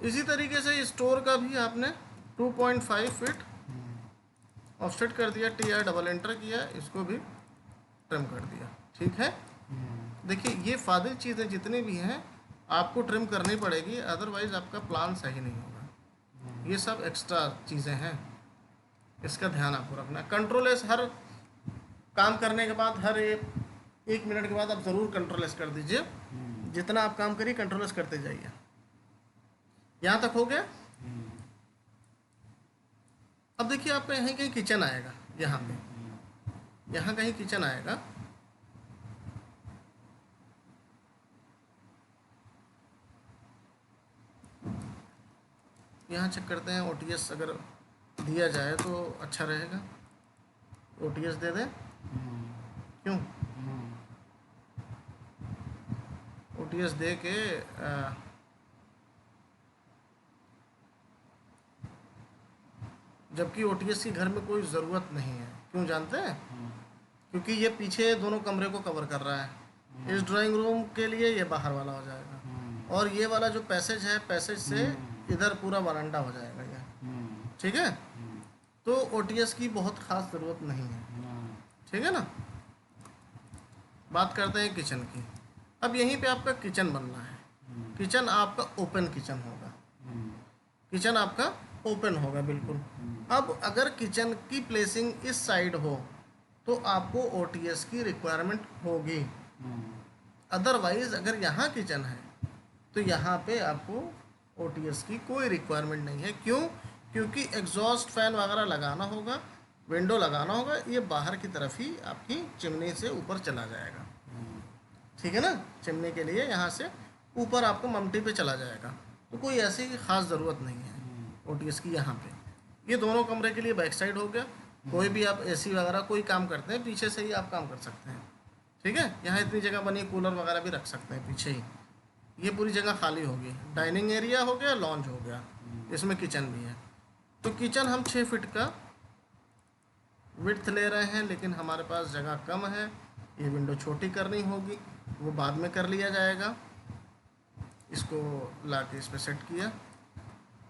Speaker 1: इसी तरीके से स्टोर का भी आपने 2.5 फीट ऑफसेट कर दिया, TR डबल एंटर किया, इसको भी ट्रिम कर दिया। ठीक है, देखिए ये फाजिल चीज़ें जितनी भी हैं आपको ट्रिम करनी पड़ेगी, अदरवाइज़ आपका प्लान सही नहीं होगा। ये सब एक्स्ट्रा चीज़ें हैं, इसका ध्यान आपको रखना। कंट्रोल एस हर काम करने के बाद, हर 1 मिनट के बाद आप ज़रूर कंट्रोल एस कर दीजिए। जितना आप काम करिए कंट्रोल एस करते जाइए। यहाँ तक हो गया। अब देखिए आपका यहाँ कहीं किचन आएगा, यहाँ पे यहाँ कहीं किचन आएगा। यहाँ चेक करते हैं OTS अगर दिया जाए तो अच्छा रहेगा। OTS दे दें, क्यों? OTS दे के जबकि OTS की घर में कोई ज़रूरत नहीं है, क्यों जानते हैं? क्योंकि ये पीछे दोनों कमरे को कवर कर रहा है। इस ड्राइंग रूम के लिए ये बाहर वाला हो जाएगा, और ये वाला जो पैसेज है, पैसेज से इधर पूरा वरांडा हो जाएगा ये। ठीक है, तो OTS की बहुत ख़ास ज़रूरत नहीं है। ठीक है ना। बात करते हैं किचन की। अब यहीं पे आपका किचन बनना है। किचन आपका ओपन किचन होगा, किचन आपका ओपन होगा बिल्कुल। अब अगर किचन की प्लेसिंग इस साइड हो तो आपको OTS की रिक्वायरमेंट होगी। अदरवाइज़ अगर यहाँ किचन है तो यहाँ पे आपको OTS की कोई रिक्वायरमेंट नहीं है। क्यों? क्योंकि एग्जॉस्ट फैन वगैरह लगाना होगा, विंडो लगाना होगा, ये बाहर की तरफ ही आपकी चिमनी से ऊपर चला जाएगा। ठीक है ना, चिमनी के लिए यहाँ से ऊपर आपको ममटी पे चला जाएगा, तो कोई ऐसी ख़ास ज़रूरत नहीं है OTS की यहाँ पे। ये दोनों कमरे के लिए बैक साइड हो गया। कोई भी आप एसी वगैरह कोई काम करते हैं पीछे से ही आप काम कर सकते हैं। ठीक है, यहाँ इतनी जगह बनी है, कूलर वगैरह भी रख सकते हैं पीछे ही। ये पूरी जगह खाली होगी, डाइनिंग एरिया हो गया, लॉन्च हो गया, इसमें किचन भी है। तो किचन हम 6 फीट का विड्थ ले रहे हैं, लेकिन हमारे पास जगह कम है, ये विंडो छोटी करनी होगी, वो बाद में कर लिया जाएगा। इसको ला के इस पर सेट किया,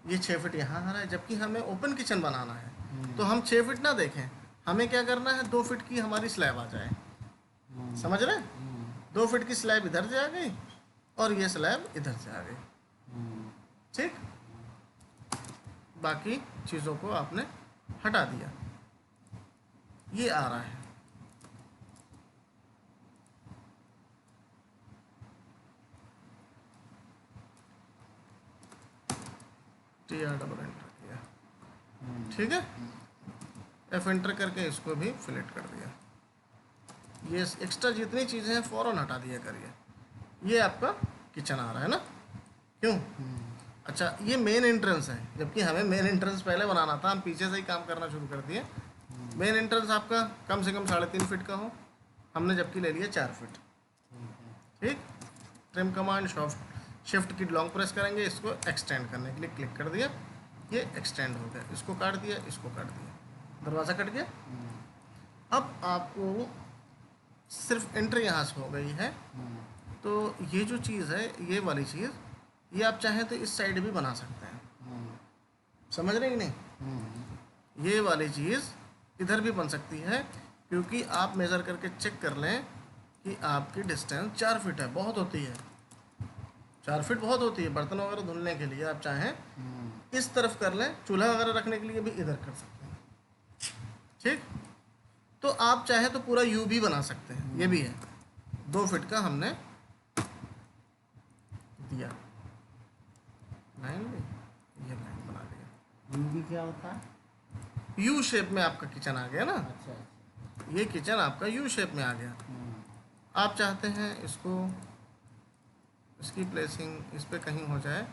Speaker 1: ये 6 फीट यहाँ आ रहा है, जबकि हमें ओपन किचन बनाना है। तो हम 6 फीट ना देखें, हमें क्या करना है, 2 फीट की हमारी स्लैब आ जाए। समझ रहे हैं? 2 फीट की स्लैब इधर से आ गई और ये स्लैब इधर से आ गई। ठीक, बाकी चीज़ों को आपने हटा दिया, ये आ रहा है। TR डबल एंटर किया, ठीक है, F एंटर करके इसको भी फिलेट कर दिया। ये एक्स्ट्रा जितनी चीज़ें हैं फ़ौरन हटा दिया करिए। ये आपका किचन आ रहा है ना, क्यों? अच्छा, ये मेन एंट्रेंस है, जबकि हमें मेन एंट्रेंस पहले बनाना था, हम पीछे से ही काम करना शुरू कर दिए। मेन एंट्रेंस आपका कम से कम 3.5 फीट का हो, हमने जबकि ले लिया 4 फीट। ठीक, ट्रिम कमांड शिफ्ट की लॉन्ग प्रेस करेंगे, इसको एक्सटेंड करने के लिए क्लिक कर दिया, ये एक्सटेंड हो गया, इसको काट दिया, इसको काट दिया, दरवाज़ा कट गया। अब आपको सिर्फ एंट्री यहाँ से हो गई है, तो ये जो चीज़ है, ये वाली चीज़, ये आप चाहें तो इस साइड भी बना सकते हैं। समझ रहे कि नहीं? ये वाली चीज़ इधर भी बन सकती है, क्योंकि आप मेज़र करके चेक कर लें कि आपकी डिस्टेंस 4 फीट है, बहुत होती है, 4 फीट बहुत होती है। बर्तन वगैरह धुलने के लिए आप चाहें इस तरफ कर लें, चूल्हा वगैरह रखने के लिए भी इधर कर सकते हैं। ठीक, तो आप चाहें तो पूरा यू भी बना सकते हैं, ये भी है। 2 फीट का हमने दिया लाइन में, ये लाइन बना दिया।
Speaker 2: यू भी क्या होता है?
Speaker 1: यू शेप में आपका किचन आ गया ना,
Speaker 2: अच्छा।
Speaker 1: ये किचन आपका यू शेप में आ गया। आप चाहते हैं इसको, इसकी प्लेसिंग इस पे कहीं हो जाए,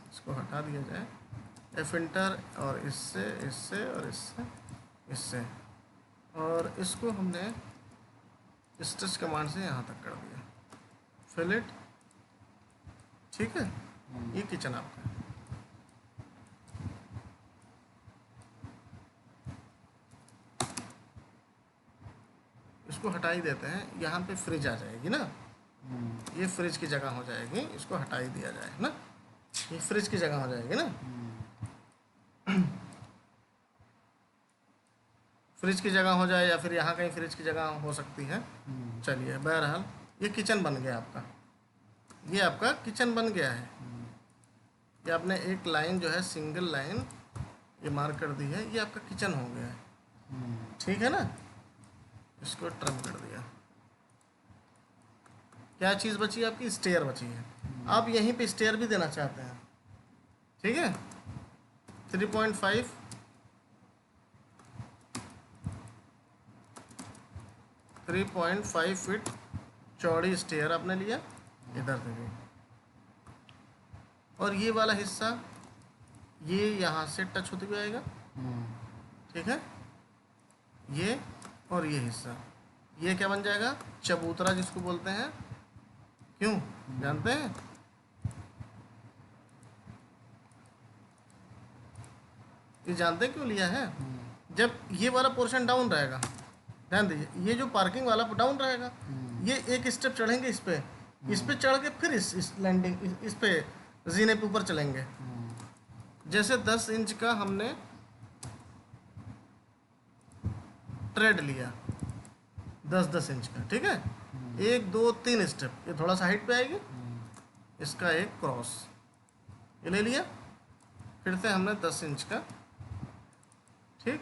Speaker 1: इसको हटा दिया जाए, एफ एंटर, और इससे इससे और इससे इससे, और इसको हमने स्टिच कमांड से यहाँ तक कर दिया, फिलेट। ठीक है, ये किचन आपका है। इसको हटा ही देते हैं, यहाँ पे फ्रिज आ जाएगी ना, ये फ्रिज की जगह हो जाएगी, इसको हटा ही दिया जाए ना, ये फ्रिज की जगह हो जाएगी ना। फ्रिज की जगह हो जाए, या फिर यहाँ कहीं फ्रिज की जगह हो सकती है। चलिए, बहरहाल ये किचन बन गया आपका, ये आपका किचन बन गया है। ये आपने एक लाइन जो है, सिंगल लाइन ये मार्क कर दी है, ये आपका किचन हो गया है। ठीक है ना, इसको ट्रिम कर दिया। क्या चीज़ बची है आपकी? स्टेयर बची है। आप यहीं पे स्टेयर भी देना चाहते हैं, ठीक है, 3.5 3.5 फीट चौड़ी स्टेयर आपने लिया, इधर से भी, और ये वाला हिस्सा ये यहाँ से टच होते हुए आएगा। ठीक है, ये और ये हिस्सा, ये क्या बन जाएगा? चबूतरा जिसको बोलते हैं। क्यों जानते हैं? ये जानते हैं क्यों लिया है? जब ये वाला पोर्शन डाउन रहेगा, ध्यान दीजिए, ये जो पार्किंग वाला डाउन रहेगा, ये एक स्टेप चढ़ेंगे इस पे चढ़ के फिर इस लैंडिंग इस पे जीने पे ऊपर चलेंगे। जैसे 10 इंच का हमने ट्रेड लिया, 10-10 इंच का, ठीक है, 1 2 3 स्टेप, ये थोड़ा सा हाइट पे आएगी, इसका एक क्रॉस ये ले लिया, फिर से हमने 10 इंच का, ठीक,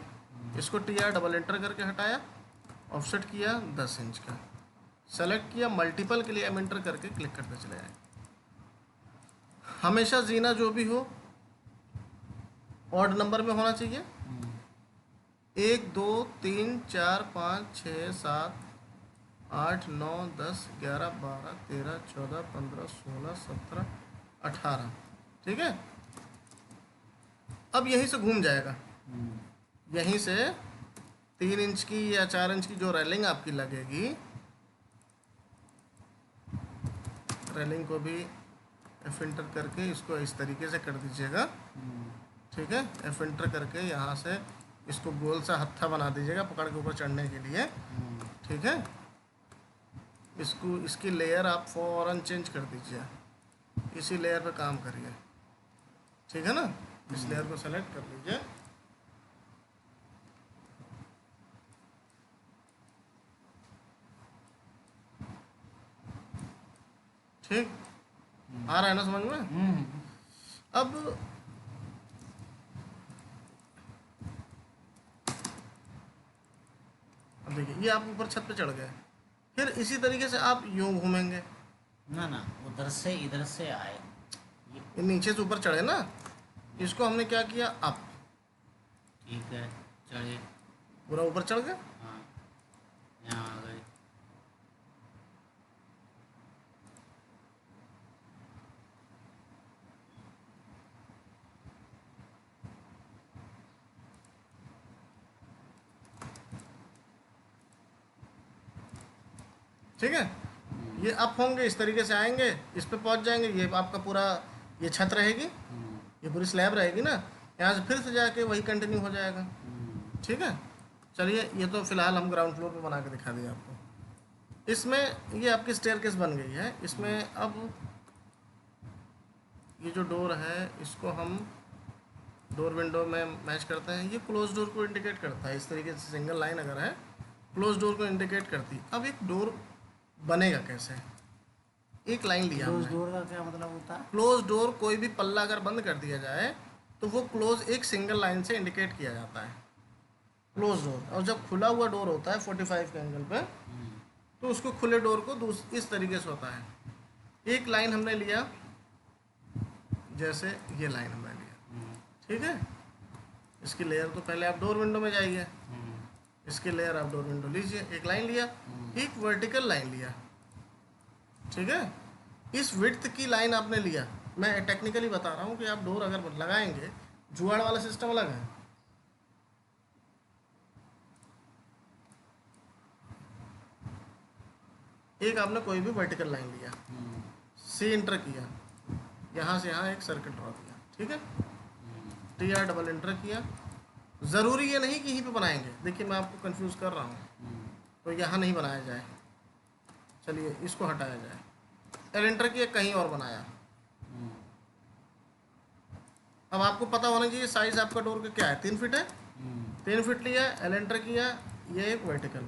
Speaker 1: इसको TR डबल एंटर करके हटाया, ऑफसेट किया 10 इंच का, सेलेक्ट किया, मल्टीपल के लिए एम एंटर करके क्लिक करते चले आए। हमेशा जीना जो भी हो ऑड नंबर में होना चाहिए। 1 2 3 4 5 6 7 8 9 10 11 12 13 14 15 16 17 18, ठीक है। अब यहीं से घूम जाएगा, यहीं से 3 इंच की या 4 इंच की जो रेलिंग आपकी लगेगी, रेलिंग को भी एफ इंटर करके इसको इस तरीके से कर दीजिएगा। ठीक है, एफ इंटर करके यहाँ से इसको गोल सा हत्था बना दीजिएगा पकड़ के ऊपर चढ़ने के लिए। ठीक है, इसकी लेयर आप फ़ौरन चेंज कर दीजिए, इसी लेयर पे काम करिए। ठीक है ना, इस लेयर को सेलेक्ट कर लीजिए। ठीक, आ रहा है ना समझ में? अब देखिए ये आप ऊपर छत पे चढ़ गए, फिर इसी तरीके से आप यूं घूमेंगे।
Speaker 2: ना ना, उधर से इधर से आए।
Speaker 1: ये नीचे से ऊपर चढ़े ना, इसको हमने क्या किया, अप।
Speaker 2: ठीक है, चढ़े।
Speaker 1: पूरा ऊपर चढ़ गए।
Speaker 2: हाँ, यहाँ आ गए।
Speaker 1: ठीक है, ये अप होंगे, इस तरीके से आएंगे, इस पे पहुंच जाएंगे, ये आपका पूरा ये छत रहेगी, ये पूरी स्लैब रहेगी ना, यहाँ से फिर से जाके वही कंटिन्यू हो जाएगा। ठीक है, चलिए ये तो फिलहाल हम ग्राउंड फ्लोर पे बना के दिखा दिया आपको। इसमें ये आपकी स्टेयरकेस बन गई है। इसमें अब ये जो डोर है इसको हम डोर विंडो में मैच करते हैं। ये क्लोज डोर को इंडिकेट करता है, इस तरीके से सिंगल लाइन अगर है क्लोज डोर को इंडिकेट करती। अब एक डोर बनेगा कैसे, एक लाइन लिया
Speaker 2: क्लोज
Speaker 1: हमने।
Speaker 2: डोर का क्या मतलब होता है?
Speaker 1: क्लोज डोर, कोई भी पल्ला अगर बंद कर दिया जाए तो वो क्लोज एक सिंगल लाइन से इंडिकेट किया जाता है, क्लोज डोर। और जब खुला हुआ डोर होता है 45 के एंगल पे, तो उसको खुले डोर को इस तरीके से होता है। एक लाइन हमने लिया, जैसे ये लाइन हमने लिया। ठीक है, इसकी लेयर तो पहले आप डोर विंडो में जाइए, इसकी लेयर आप डोर विंडो लीजिए। एक लाइन लिया, एक वर्टिकल लाइन लिया। ठीक है, इस विड्थ की लाइन आपने लिया। मैं टेक्निकली बता रहा हूँ कि आप डोर अगर लगाएंगे, जुगाड़ वाला सिस्टम अलग है। एक आपने कोई भी वर्टिकल लाइन लिया, सी इंटर किया, यहाँ से यहाँ एक सर्किल ड्रॉ किया। ठीक है, टी आर डबल इंटर किया। ज़रूरी ये नहीं कि यहीं पे बनाएंगे, देखिए मैं आपको कंफ्यूज कर रहा हूँ, तो यहाँ नहीं बनाया जाए, चलिए इसको हटाया जाए। एल इंटर किया, कहीं और बनाया। अब आपको पता होना चाहिए साइज आपका डोर का क्या है, 3 फीट है, 3 फीट लिया, एल एंटर किया, ये एक वर्टिकल,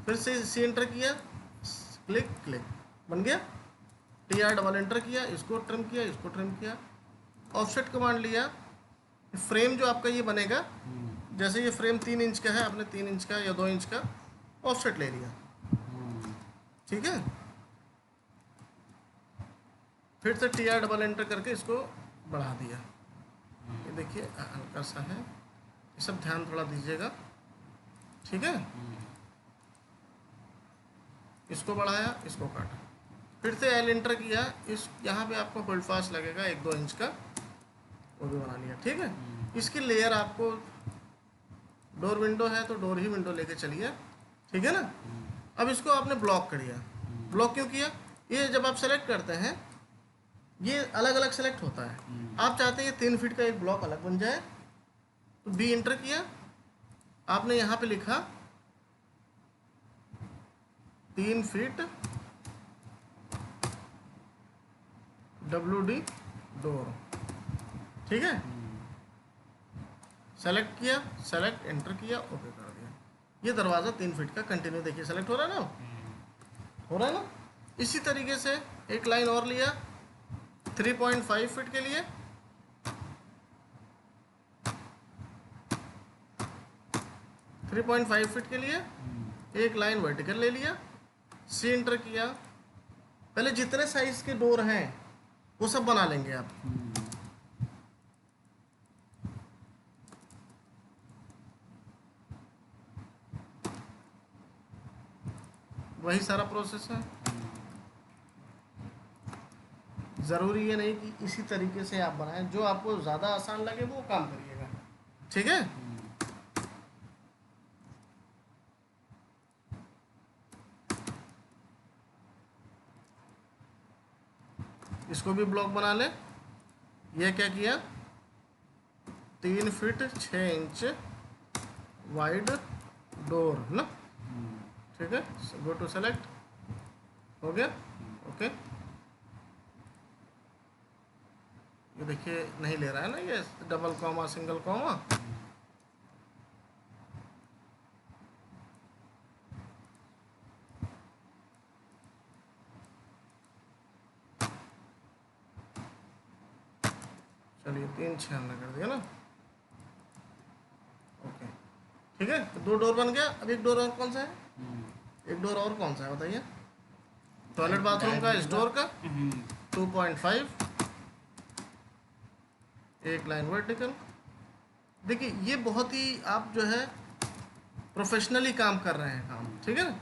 Speaker 1: फिर से सी एंटर किया, क्लिक क्लिक, बन गया। टी आर डबल एंटर किया, इसको ट्रिम किया, इसको ट्रिम किया। ऑफसेट कमांड लिया, फ्रेम जो आपका ये बनेगा, जैसे ये फ्रेम 3 इंच का है, आपने 3 इंच का या 2 इंच का ऑफसेट ले लिया। ठीक है, फिर से टी आर डबल एंटर करके इसको बढ़ा दिया। ये देखिए हल्का सा है, ये सब ध्यान थोड़ा दीजिएगा। ठीक है, इसको बढ़ाया, इसको काटा, फिर से एल एंटर किया, इस यहाँ पे आपको होल्ड फास्ट लगेगा 1-2 इंच का, वो भी बना लिया। ठीक है, इसकी लेयर आपको, डोर विंडो है तो डोर ही विंडो लेके चलिए। ठीक है ना, अब इसको आपने ब्लॉक कर दिया। ब्लॉक क्यों किया, ये जब आप सेलेक्ट करते हैं ये अलग अलग सेलेक्ट होता है। आप चाहते हैं ये 3 फीट का एक ब्लॉक अलग बन जाए, तो बी इंटर किया, आपने यहाँ पे लिखा 3 फीट WD डोर। ठीक है, सेलेक्ट किया, सेलेक्ट एंटर किया, ओके कर दिया। ये दरवाज़ा 3 फीट का कंटिन्यू, देखिए सेलेक्ट हो रहा है ना, हो रहा है ना। इसी तरीके से एक लाइन और लिया 3.5 फीट के लिए, फीट के लिए एक लाइन वर्टिकल ले लिया, सी इंटर किया। पहले जितने साइज के डोर हैं वो सब बना लेंगे आप। वही सारा प्रोसेस है, ज़रूरी ये नहीं कि इसी तरीके से आप बनाएं, जो आपको ज़्यादा आसान लगे वो काम करिएगा। ठीक है, इसको भी ब्लॉक बना ले। ये क्या किया, 3 फीट 6 इंच वाइड डोर ना, ठीक है। गो टू सेलेक्ट, हो गया, ओके। ये देखिए नहीं ले रहा है ना, ये डबल कॉमा सिंगल कॉमा। चलिए 3 6 हमने कर दिया ना, ओके, ठीक है। तो 2 डोर बन गया। अब एक डोर और कौन सा है, एक डोर और कौन सा है बताइए। टॉयलेट बाथरूम का, इस डोर का 2.5, एक लाइन वर्टिकल। देखिए ये बहुत ही आप जो है प्रोफेशनली काम कर रहे हैं काम, ठीक है ना।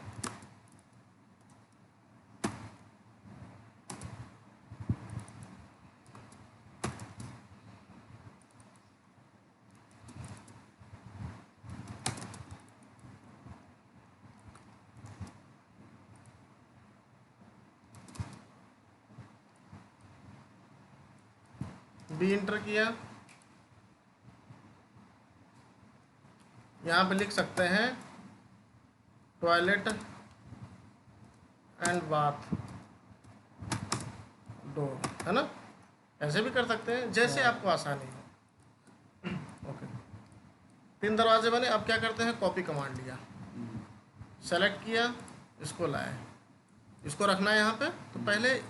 Speaker 1: बी इंटर किया, यहाँ पे लिख सकते हैं टॉयलेट एंड बाथ डोर, है ना। ऐसे भी कर सकते हैं जैसे आपको आसानी हो, ओके। 3 दरवाजे बने। अब क्या करते हैं, कॉपी कमांड लिया, सेलेक्ट किया, इसको लाए, इसको रखना है यहाँ पे। तो पहले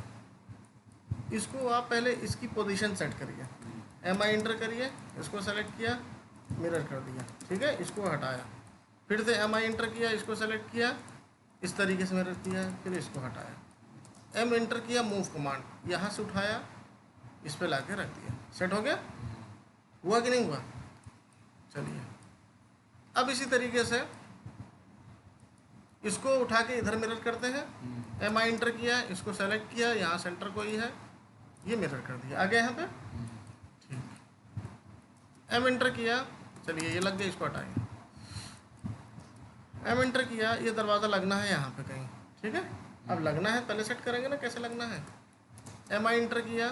Speaker 1: इसको आप पहले इसकी पोजीशन सेट करिए, MI इंटर करिए, इसको सेलेक्ट किया, मिरर कर दिया, ठीक है। इसको हटाया, फिर से MI इंटर किया, इसको सेलेक्ट किया, इस तरीके से मिरर किया, फिर इसको हटाया, M इंटर किया, मूव कमांड, यहाँ से उठाया, इस पे ला के रख दिया, सेट हो गया। हुआ कि नहीं हुआ, चलिए। अब इसी तरीके से इसको उठा के इधर मिरर करते हैं। MI इंटर किया, इसको सेलेक्ट किया, यहाँ सेंटर कोई है, ये मिरर कर दिया, आ गया यहाँ पे, ठीक। M इंटर किया, चलिए ये लग गया, इसको हटाएंगे। M इंटर किया, ये दरवाज़ा लगना है यहाँ पे कहीं, ठीक है। अब लगना है, पहले सेट करेंगे ना कैसे लगना है। MI इंटर किया,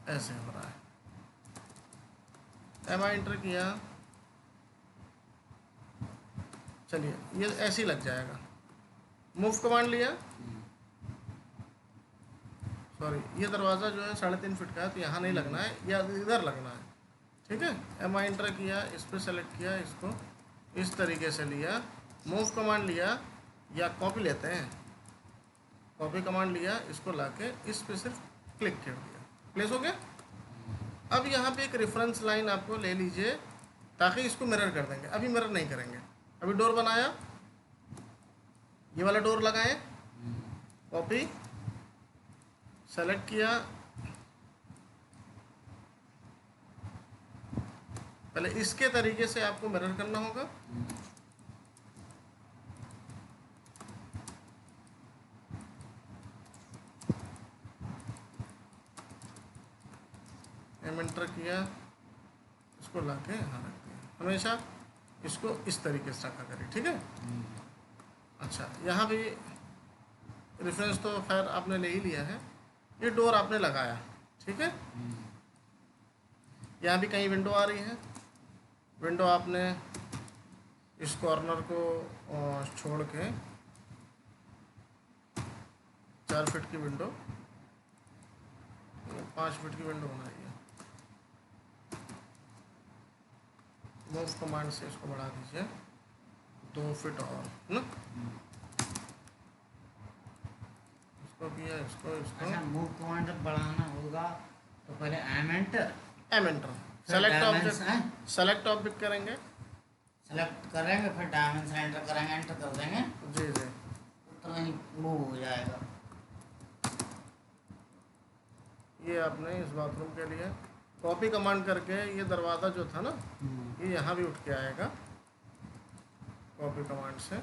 Speaker 1: ऐसे हो रहा है, MI इंटर किया, चलिए ये ऐसे ही लग जाएगा। मूव कमांड लिया, सॉरी ये दरवाज़ा जो है 3.5 फीट का है, तो यहाँ नहीं लगना है, या इधर लगना है, ठीक है। MI इंटर किया, इस पर सेलेक्ट किया, इसको इस तरीके से लिया, मूव कमांड लिया, या कॉपी लेते हैं, कॉपी कमांड लिया, इसको लाके इस पे सिर्फ क्लिक कर दिया, प्लेस हो गया। अब यहाँ पे एक रेफरेंस लाइन आपको ले लीजिए, ताकि इसको मिरर कर देंगे। अभी मिरर नहीं करेंगे, अभी डोर बनाया, ये वाला डोर लगाएं, कॉपी सेलेक्ट किया, पहले इसके तरीके से आपको मिरर करना होगा। M एंटर किया, इसको लाके यहाँ रख दिया, हमेशा इसको इस तरीके से रखा करें, ठीक है। अच्छा, यहाँ भी रेफरेंस तो खैर आपने ले ही लिया है, ये डोर आपने लगाया, ठीक है। यहाँ भी कहीं विंडो आ रही है, विंडो आपने इस कॉर्नर को छोड़ के 4 फीट की विंडो, 5 फीट की विंडो बनाई है। मूव कमांड से इसको बढ़ा दीजिए 2 फीट और ना, इसको किया, इसको
Speaker 2: अच्छा, मूव कमांड जब बढ़ाना होगा तो पहले M enter,
Speaker 1: select object, select object करेंगे,
Speaker 2: सेलेक्ट करेंगे, फिर डायमेंशन एंटर करेंगे, एंटर कर देंगे,
Speaker 1: जी जी,
Speaker 2: तो ही मूव हो जाएगा।
Speaker 1: ये आपने इस बाथरूम के लिए कॉपी कमांड करके, ये दरवाज़ा जो था ना, ये यहाँ भी उठ के आएगा, कॉपी कमांड से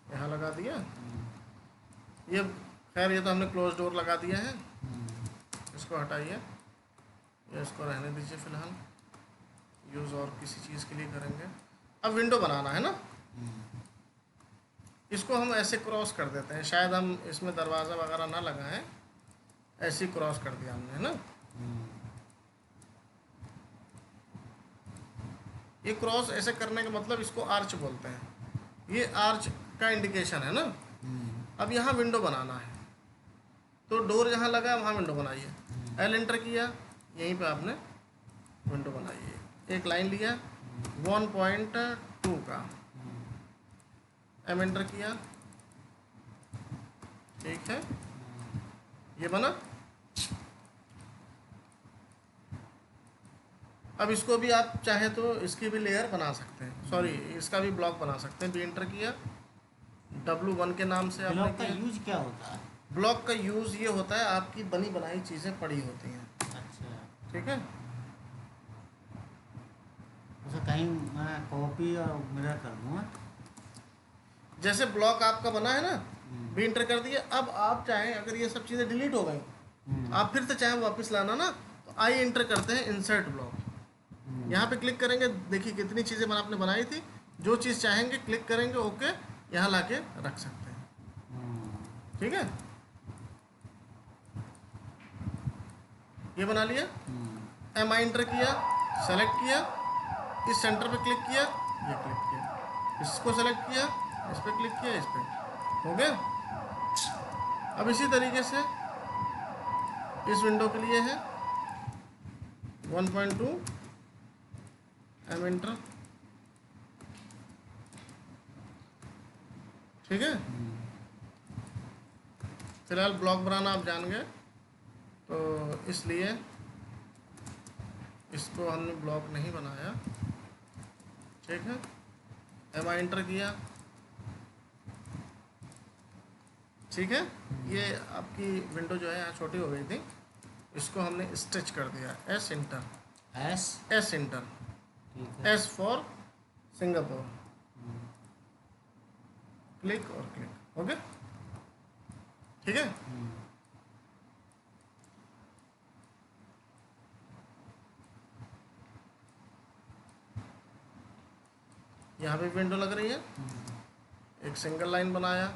Speaker 1: यहाँ लगा दिया। ये खैर ये तो हमने क्लोज डोर लगा दिया है, इसको हटाइए, या इसको रहने दीजिए फ़िलहाल, यूज़ और किसी चीज़ के लिए करेंगे। अब विंडो बनाना है ना, इसको हम ऐसे क्रॉस कर देते हैं, शायद हम इसमें दरवाज़ा वगैरह ना लगाएं, ऐसे ही क्रॉस कर दिया हमने, है ना। ये क्रॉस ऐसे करने का मतलब इसको आर्च बोलते हैं, ये आर्च का इंडिकेशन है ना। अब यहाँ विंडो बनाना है, तो डोर जहाँ लगा है वहाँ विंडो बनाइए। एल एंटर किया, यहीं पे आपने विंडो बनाई है। एक लाइन लिया 1.2 का, एम एंटर किया, ठीक है, ये बना। अब इसको भी आप चाहे तो इसकी भी लेयर बना सकते हैं, सॉरी इसका भी ब्लॉक बना सकते हैं। बी एंटर किया, W1 के नाम से आपने
Speaker 2: ब्लॉक का
Speaker 1: किया।
Speaker 2: यूज क्या होता है?
Speaker 1: ब्लॉक का यूज़ ये होता है, आपकी बनी बनाई चीज़ें पड़ी होती हैं,
Speaker 2: अच्छा,
Speaker 1: ठीक है।
Speaker 2: उसे कहीं मैं कॉपी और मिरर कर दूँगा।
Speaker 1: जैसे ब्लॉक आपका बना है ना, बी एंटर कर दिया। अब आप चाहें अगर ये सब चीज़ें डिलीट हो गई, आप फिर से चाहें वापस लाना ना, तो आई एंटर करते हैं, इंसर्ट ब्लॉक। यहाँ पे क्लिक करेंगे, देखिए कितनी चीज़ें आपने बनाई थी। जो चीज़ चाहेंगे क्लिक करेंगे, ओके, यहाँ ला के रख सकते हैं, ठीक है। ये बना लिया, एम आई एंटर किया, सेलेक्ट किया, इस सेंटर पे क्लिक किया, ये क्लिक किया, इसको सेलेक्ट किया, इस पे क्लिक किया, इस पे हो गया। अब इसी तरीके से इस विंडो के लिए है 1.2, एम एंटर, ठीक है। फिलहाल ब्लॉक बनाना आप जान गए, तो इसलिए इसको हमने ब्लॉक नहीं बनाया, ठीक है। एम आई एंटर किया, ठीक है। ये आपकी विंडो जो है यहाँ छोटी हो गई थी, इसको हमने स्ट्रेच कर दिया, S inter,
Speaker 2: S,
Speaker 1: S inter,
Speaker 2: ठीक है।
Speaker 1: एस फॉर सिंगापुर, क्लिक और क्लिक, ओके, ठीक है। यहाँ पे विंडो लग रही है, एक सिंगल लाइन बनाया।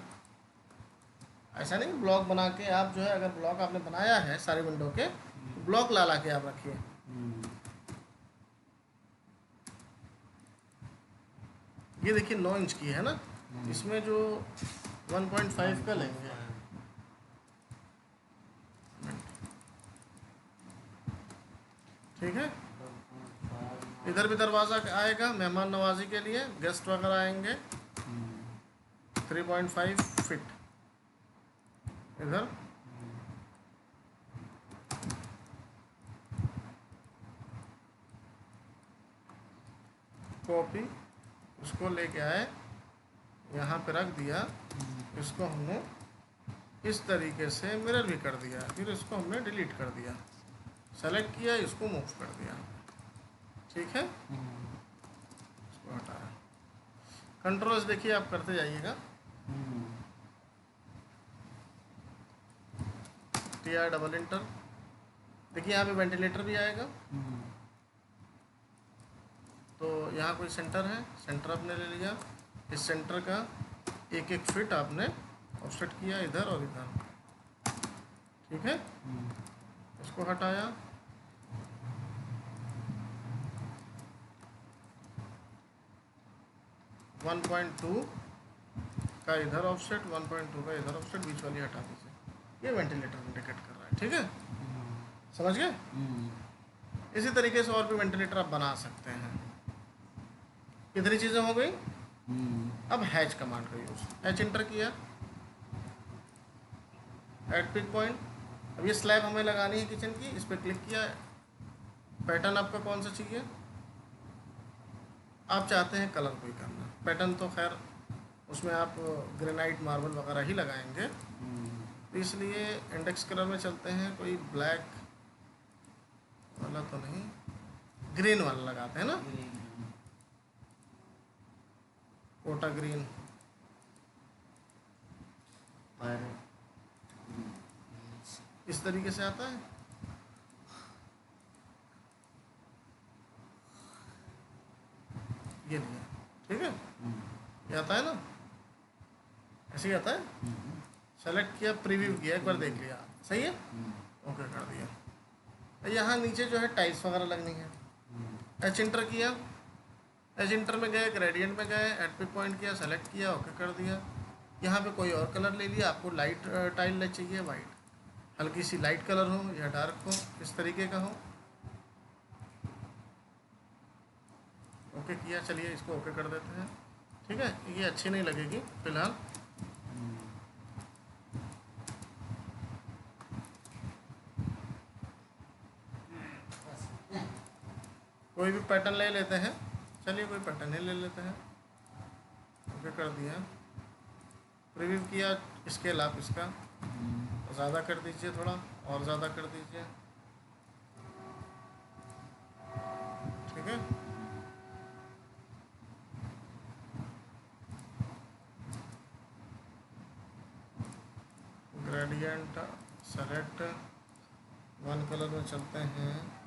Speaker 1: ऐसा नहीं ब्लॉक बना के आप जो है, अगर ब्लॉक आपने बनाया है सारे विंडो के, तो ब्लॉक ला के आप रखिए। ये देखिए 9 इंच की है ना, इसमें जो 1.5 का लेंगे, ठीक है। इधर भी दरवाज़ा आएगा मेहमान नवाजी के लिए, गेस्ट वगैरह आएंगे, 3.5 फीट इधर, कॉपी, उसको लेके आए, यहाँ पे रख दिया, इसको हमने इस तरीके से मिरर भी कर दिया, फिर इसको हमने डिलीट कर दिया, सेलेक्ट किया, इसको मूव कर दिया, ठीक है। इसको हटाया, कंट्रोल्स देखिए आप करते जाइएगा, टी आर डबल इंटर, देखिए यहाँ पे वेंटिलेटर भी आएगा। तो यहाँ कोई सेंटर है, सेंटर आपने ले लिया, इस सेंटर का एक एक फिट आपने ऑफसेट किया इधर और इधर, ठीक है। इसको हटाया, वन 1.2 का इधर ऑफसेट, 1.2 का इधर ऑफसेट, बीच वाली हटा दीजिए। ये वेंटिलेटर इंडिकेट कर रहा है, ठीक है, समझ गए। इसी तरीके से और भी वेंटिलेटर आप बना सकते हैं। कितनी चीज़ें हो गई। अब हैच कमांड का यूज़, हैच इंटर किया, एड पिक पॉइंट। अब ये स्लैब हमें लगानी है किचन की, इस पर क्लिक किया, पैटर्न आपका कौन सा चाहिए, आप चाहते हैं कलर कोई करना, पैटर्न तो खैर उसमें आप ग्रेनाइट मार्बल वगैरह ही लगाएंगे, तो इसलिए इंडेक्स कलर में चलते हैं, कोई ब्लैक वाला तो नहीं, ग्रीन वाला लगाते हैं ना, कोटा ग्रीन,
Speaker 2: पर
Speaker 1: इस तरीके से आता है। ये लिया, ठीक है, ये आता है ना। ही आता है। सेलेक्ट किया, प्रीव्यू किया, एक बार देख लिया, सही है, ओके कर दिया। यहाँ नीचे जो है टाइल्स वगैरह लगनी है, एच इंटर किया, एच इंटर में गए, ग्रेडियंट में गए, एड पे पॉइंट किया, सेलेक्ट किया, ओके कर दिया। यहाँ पे कोई और कलर ले लिया, आपको लाइट टाइल चाहिए, वाइट, हल्की सी लाइट कलर हो या डार्क हो, इस तरीके का हो, ओके किया। चलिए इसको ओके कर देते हैं, ठीक है, ये अच्छी नहीं लगेगी फिलहाल। कोई भी पैटर्न ले लेते हैं, चलिए कोई पैटर्न ही ले लेते हैं, ओके कर दिया, प्रीव्यू किया, स्केल आप इसका ज़्यादा कर दीजिए, थोड़ा और ज़्यादा कर दीजिए, ठीक है। ग्रेडियंट सेलेक्ट, वन कलर में चलते हैं,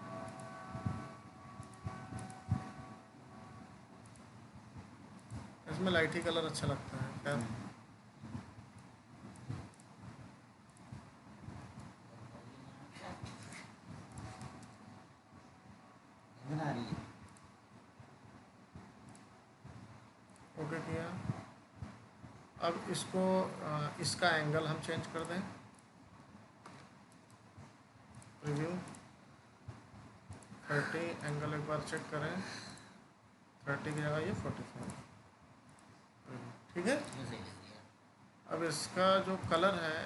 Speaker 1: इसमें लाइट ही कलर अच्छा लगता है खैर। ओके किया, अब इसको इसका एंगल हम चेंज कर दें, रिव्यू 30, एंगल एक बार चेक करें, 30 की जगह ये 45, ठीक है। अब इसका जो कलर है,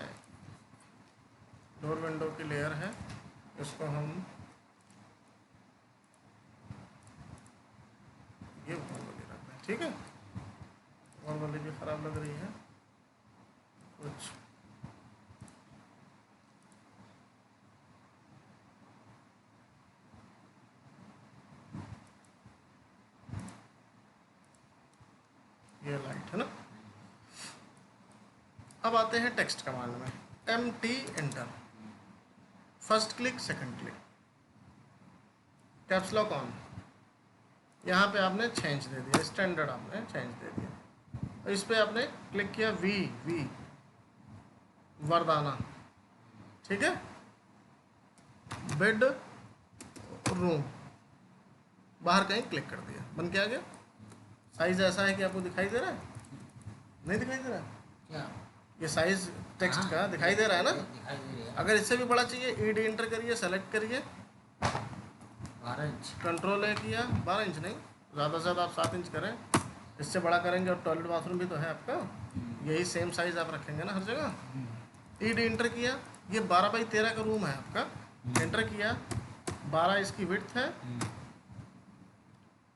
Speaker 1: डोर विंडो की लेयर है, इसको हम ये वॉल वाली रखते हैं, ठीक है। वॉल वाली भी ख़राब लग रही है कुछ, ये लाइट है ना। अब आते हैं टेक्स्ट कमांड में, MT enter, first click, second click, caps lock on, यहाँ पे आपने चेंज दे दिया, स्टैंडर्ड आपने चेंज दे दिया, तो इस पे आपने क्लिक किया, वी वरदाना, ठीक है। बेड रूम, बाहर कहीं क्लिक कर दिया, बन के आ गया। साइज ऐसा है कि आपको दिखाई दे रहा है, नहीं दिखाई दे रहा है
Speaker 2: क्या?
Speaker 1: ये साइज टेक्स्ट
Speaker 2: हाँ,
Speaker 1: का दिखाई दे रहा है ना।
Speaker 2: दिखाई दे रही है।
Speaker 1: अगर इससे भी बड़ा चाहिए, ईडी इंटर करिए, सेलेक्ट करिए,
Speaker 2: 12 इंच।
Speaker 1: कंट्रोल है किया, 12 इंच नहीं, ज़्यादा से ज़्यादा आप 7 इंच करें, इससे बड़ा करेंगे, और टॉयलेट बाथरूम भी तो है आपका, यही सेम साइज़ आप रखेंगे ना हर जगह। ईडी इंटर किया, ये 12x13 का रूम है आपका, एंटर किया, 12 इसकी विड्थ है,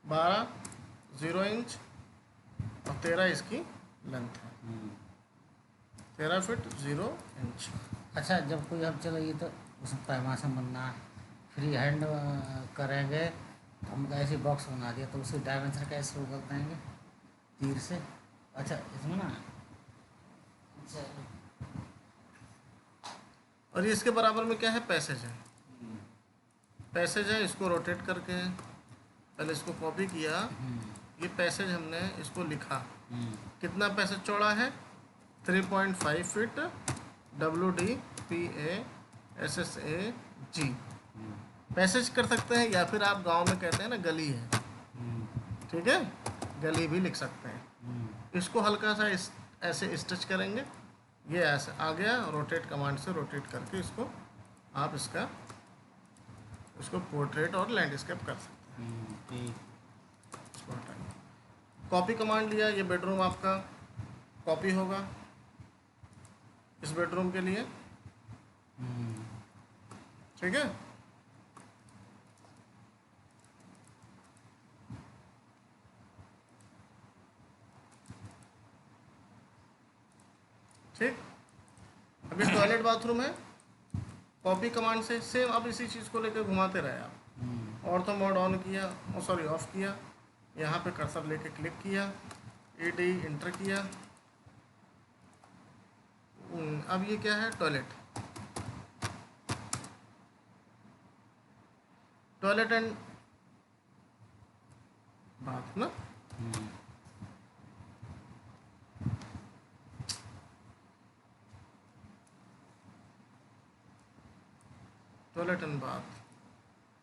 Speaker 1: 12 0 इंच और 13 इसकी लेंथ है, 13 फीट 0 इंच।
Speaker 2: अच्छा, जब कोई हम चलेगी तो उसमें पैमाना बनना, फ्री हैंड करेंगे, हम ऐसे बॉक्स बना दिया तो उसके डायमेंशन कैसे शुरू कर देंगे, तीर से। अच्छा, इसमें ना, अच्छा,
Speaker 1: और ये इसके बराबर में क्या है, पैसेज है, पैसेज है, इसको रोटेट करके पहले इसको कॉपी किया, ये पैसेज हमने इसको लिखा, कितना पैसेज चौड़ा है, 3.5 फीट, WDPASSAG, पैसेज कर सकते हैं, या फिर आप गांव में कहते हैं ना गली है, ठीक है, गली भी लिख सकते हैं। इसको हल्का सा ऐसे स्टिच करेंगे, ये ऐसे आ गया, रोटेट कमांड से रोटेट करके इसको आप इसको पोर्ट्रेट और लैंडस्केप कर सकते हैं। इसको हटाइए, कॉपी कमांड लिया, ये बेडरूम आपका कॉपी होगा इस बेडरूम के लिए, ठीक है। ठीक, अभी टॉयलेट बाथरूम है, कॉपी कमांड से सेम अब इसी चीज़ को लेकर घुमाते रहे आप, ऑर्थो मोड ऑन किया, सॉरी ऑफ किया, यहाँ पे कर्सर लेके क्लिक किया, ईडी इंटर किया। अब ये क्या है, टॉयलेट, टॉयलेट एंड बाथ ना, टॉयलेट एंड बाथ।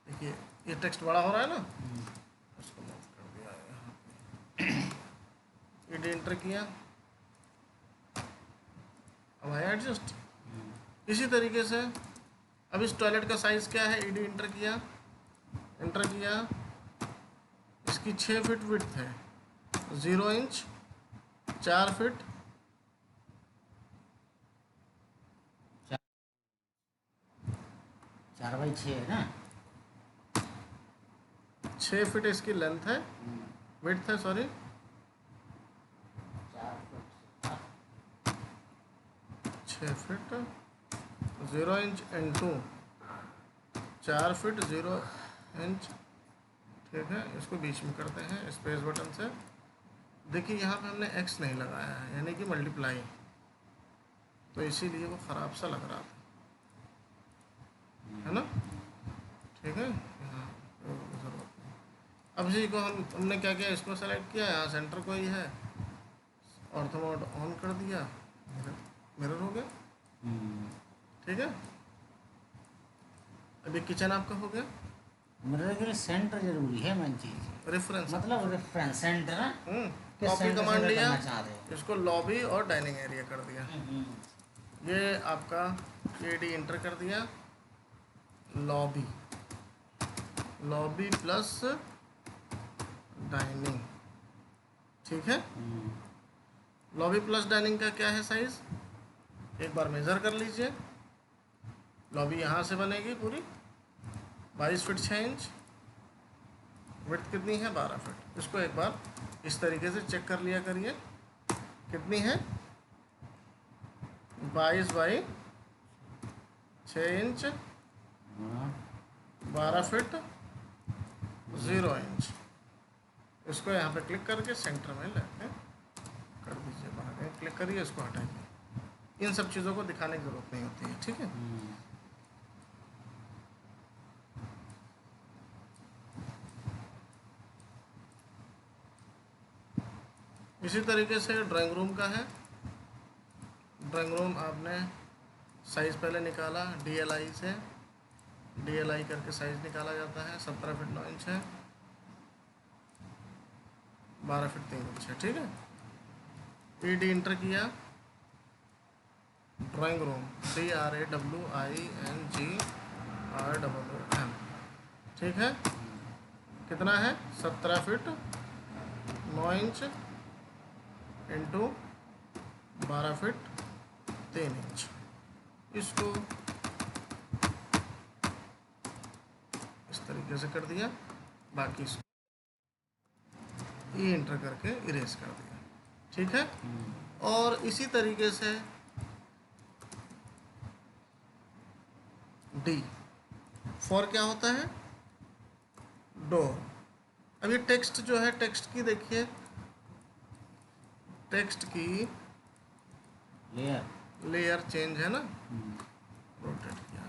Speaker 1: देखिए ये टेक्स्ट बड़ा हो रहा है ना, इसको मूव कर दिया यहाँ पे, ईडी एंटर किया, अब आया एडजस्ट। इसी तरीके से अब इस टॉयलेट का साइज़ क्या है, ईडी एंटर किया, इसकी 6 फीट विड्थ है, 0 इंच, 4 फीट,
Speaker 2: 4x6 है ना,
Speaker 1: 6 फीट इसकी लेंथ है, विड्थ है sorry, 6 feet 0 inch into 4 feet 0 inch. ठीक है, इसको बीच में करते हैं स्पेस बटन से। देखिए यहाँ पे हमने x नहीं लगाया है, यानी कि मल्टीप्लाई, तो इसीलिए वो ख़राब सा लग रहा था, है ना। ठीक है, यहाँ अब जी को हमने क्या किया, इसको सेलेक्ट किया, यहाँ सेंटर को ही है, ऑर्थो मोड ऑन कर दिया, मिरर हो गया। ठीक है, अभी किचन आपका हो गया।
Speaker 2: मिरर के लिए सेंटर जरूरी है, मेन चीज
Speaker 1: रेफरेंस
Speaker 2: मतलब रेफरेंस सेंटर है।
Speaker 1: कॉपी कमांड लिया, इसको लॉबी और डाइनिंग एरिया कर दिया। ये आपका ईडी इंटर कर दिया, लॉबी प्लस डाइनिंग। ठीक है, लॉबी प्लस डाइनिंग का क्या है साइज, एक बार मेज़र कर लीजिए। लॉबी यहाँ से बनेगी पूरी 22 फीट 6 इंच, विड्थ कितनी है 12 फीट। इसको एक बार इस तरीके से चेक कर लिया करिए, कितनी है 22 बाई 6 इंच, 12 फीट 0 इंच। इसको यहाँ पे क्लिक करके सेंटर में लेके कर दीजिए, बाहर क्लिक करिए, इसको हटाइए। इन सब चीज़ों को दिखाने की ज़रूरत नहीं होती है। ठीक है, इसी तरीके से ड्राइंग रूम का है। ड्राइंग रूम आपने साइज़ पहले निकाला, DLI से, DLI करके साइज़ निकाला जाता है, 17 फीट 9 इंच है, 12 फीट 3 इंच है। ठीक है, ईडी इंटर किया, ड्राइंग रूम DRAWINGROOM। ठीक है, कितना है 17 feet 9 inch into 12 feet 3 inch. इसको इस तरीके से कर दिया, बाकी इसको ई इंटर करके इरेज कर दिया। ठीक है, और इसी तरीके से डी फॉर क्या होता है, डोर। अब ये टेक्स्ट जो है, टेक्स्ट की देखिए, टेक्स्ट की लेयर चेंज है ना, रोटेट किया,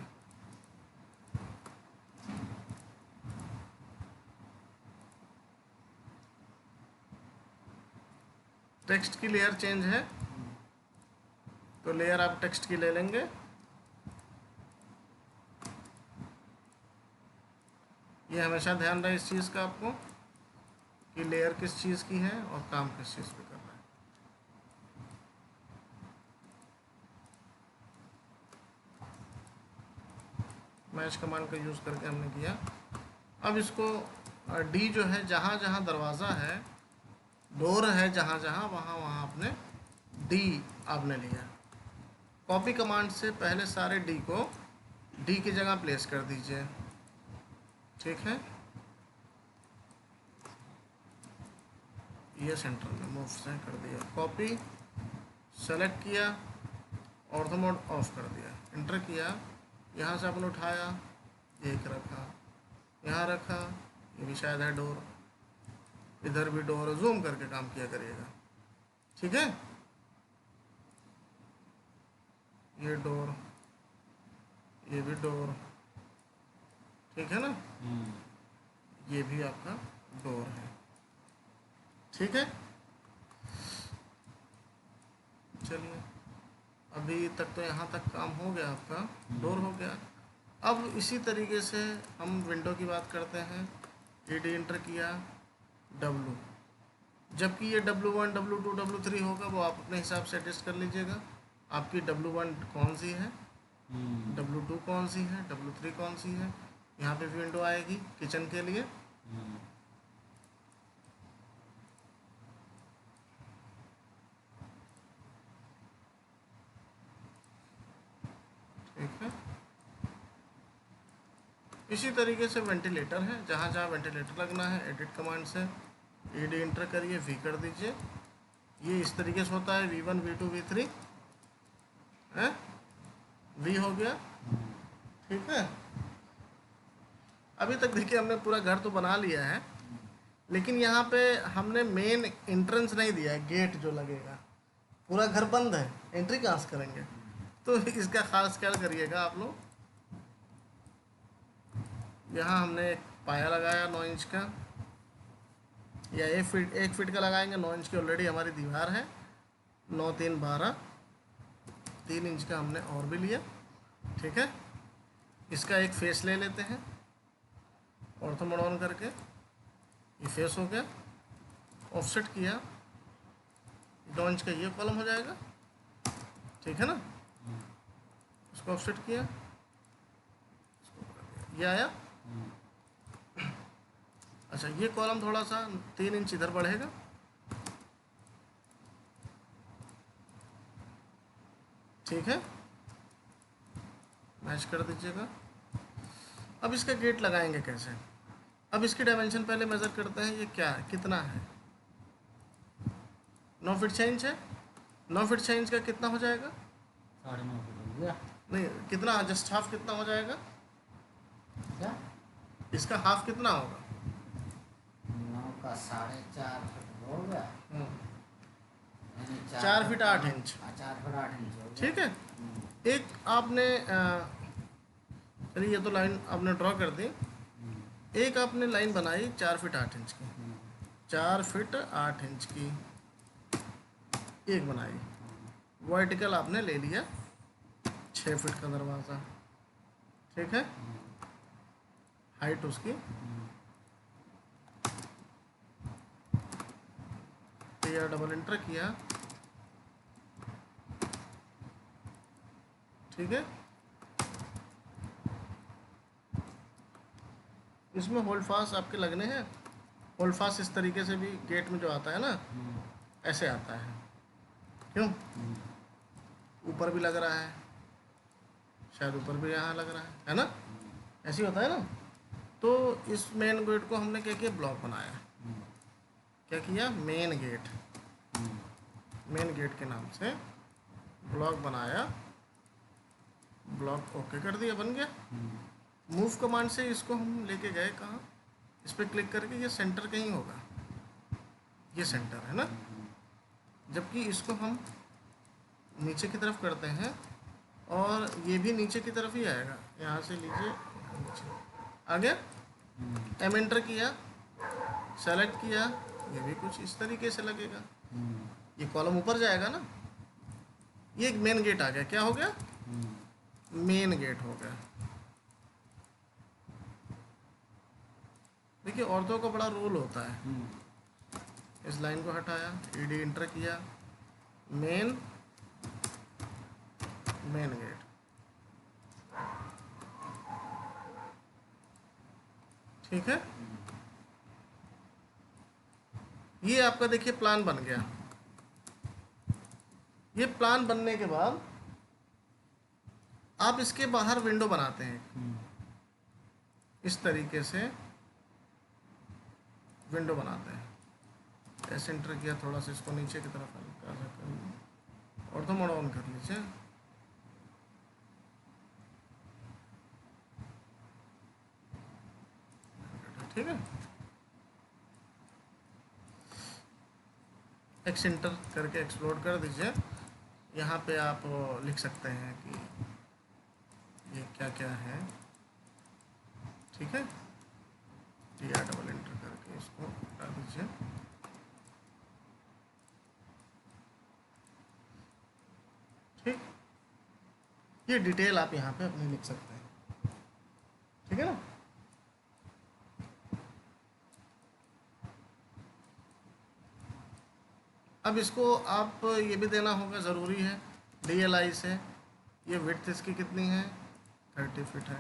Speaker 1: टेक्स्ट की लेयर चेंज है, तो लेयर आप टेक्स्ट की ले लेंगे। ये हमेशा ध्यान रहे इस चीज़ का आपको कि लेयर किस चीज़ की है और काम किस चीज़ पे कर रहा है। मैच कमांड का यूज़ करके हमने किया। अब इसको डी जो है, जहाँ जहाँ दरवाज़ा है, डोर है, जहाँ जहाँ वहाँ वहाँ आपने डी आपने लिया। कॉपी कमांड से पहले सारे डी को डी की जगह प्लेस कर दीजिए। ठीक है, ये सेंटर में मूव से कर दिया, कॉपी सेलेक्ट किया, ऑर्थो मोड ऑफ कर दिया, इंटर किया, यहाँ से आपने उठाया, एक रखा, यहाँ रखा, ये भी शायद है डोर, इधर भी डोर, जूम करके काम किया करिएगा। ठीक है, ये डोर, ये भी डोर, ठीक है ना, ये भी आपका डोर है। ठीक है, चलिए अभी तक तो यहाँ तक काम हो गया, आपका डोर हो गया। अब इसी तरीके से हम विंडो की बात करते हैं। ईडी इंटर किया, डब्लू, जबकि ये W1 W2 W3 होगा वो आप अपने हिसाब से एडजस्ट कर लीजिएगा। आपकी W1 कौन सी है, W2 कौन सी है, W3 कौन सी है। यहाँ पे विंडो आएगी किचन के लिए। ठीक है, इसी तरीके से वेंटिलेटर है, जहाँ जहाँ वेंटिलेटर लगना है एडिट कमांड से ईडी इंटर करिए, वी कर दीजिए। ये इस तरीके से होता है, V1 V2 V3 है, वी हो गया। ठीक है, अभी तक देखिए हमने पूरा घर तो बना लिया है, लेकिन यहाँ पे हमने मेन एंट्रेंस नहीं दिया है, गेट जो लगेगा। पूरा घर बंद है, एंट्री कहाँ से करेंगे, तो इसका खास ख्याल करिएगा आप लोग। यहाँ हमने एक पाया लगाया 9 इंच का, या 1 फीट का लगाएंगे। 9 इंच की ऑलरेडी हमारी दीवार है, 9 3 12, 3 इंच का हमने और भी लिया। ठीक है, इसका एक फेस ले लेते हैं, ऑर्थो मोड ऑन करके, ये फेस हो गया। ऑफसेट किया, 2 इंच का ये कॉलम हो जाएगा। ठीक है ना, इसको ऑफसेट किया, ये आया। अच्छा, ये कॉलम थोड़ा सा 3 इंच इधर बढ़ेगा। ठीक है, मैच कर दीजिएगा। अब इसका गेट लगाएंगे कैसे। अब इसकी डायमेंशन पहले मेज़र करते हैं, ये क्या है, कितना है। 9 फीट 6 इंच है। 9 फीट 6 इंच का कितना हो जाएगा,
Speaker 2: 9.5 फीट हो गया।
Speaker 1: नहीं कितना, जस्ट हाफ कितना हो जाएगा,
Speaker 2: क्या
Speaker 1: इसका हाफ कितना होगा।
Speaker 2: 9 का 4.5 फीट हो गया, यानी
Speaker 1: 4 फीट 8 इंच।
Speaker 2: 4 फीट 8 इंच हो गया।
Speaker 1: ठीक है, एक आपने चलिए ये तो लाइन आपने ड्रॉ कर दी। एक आपने लाइन बनाई 4 फीट 8 इंच की, 4 फीट 8 इंच की एक बनाई। वर्टिकल आपने ले लिया 6 फीट का दरवाज़ा। ठीक है, हाइट उसकी, या डबल इंटर किया। ठीक है, इसमें होल्ड फास्ट आपके लगने हैं। होल्ड फास्ट इस तरीके से भी गेट में जो आता है ना, ऐसे आता है। क्यों, ऊपर भी लग रहा है, शायद ऊपर भी यहाँ लग रहा है ना, ऐसे ही होता है ना। तो इस मेन गेट को हमने क्या किया, ब्लॉक बनाया। क्या किया, मेन गेट, मेन गेट के नाम से ब्लॉक बनाया। ब्लॉक ओके कर दिया, बन गया। मूव कमांड से इसको हम लेके गए कहाँ, इस पर क्लिक करके, ये सेंटर कहीं होगा, ये सेंटर है ना। जबकि इसको हम नीचे की तरफ करते हैं, और ये भी नीचे की तरफ ही आएगा। यहाँ से लीजिए, नीचे आ गया। एम एंटर किया, सेलेक्ट किया, ये भी कुछ इस तरीके से लगेगा। ये कॉलम ऊपर जाएगा ना। ये एक मेन गेट आ गया, क्या हो गया, मेन गेट हो गया। देखिए औरतों का बड़ा रोल होता है। इस लाइन को हटाया, ईडी इंटर किया, मेन गेट। ठीक है, ये आपका देखिए प्लान बन गया। ये प्लान बनने के बाद आप इसके बाहर विंडो बनाते हैं, इस तरीके से विंडो बनाते हैं। ऐसे एंटर किया, थोड़ा सा इसको नीचे की तरफ हल्का सा कर, और तो मोड ऑन कर लीजिए। ठीक है, एक्स एंटर करके एक्सप्लोर कर दीजिए। यहाँ पे आप लिख सकते हैं कि ये क्या क्या है। ठीक है, या डबल एंटर करके इसको हटा दीजिए। ठीक, ये डिटेल आप यहाँ पे अपनी लिख सकते हैं। अब इसको आप ये भी देना होगा, ज़रूरी है, DLI से ये विड्थ इसकी कितनी है, 30 फीट है,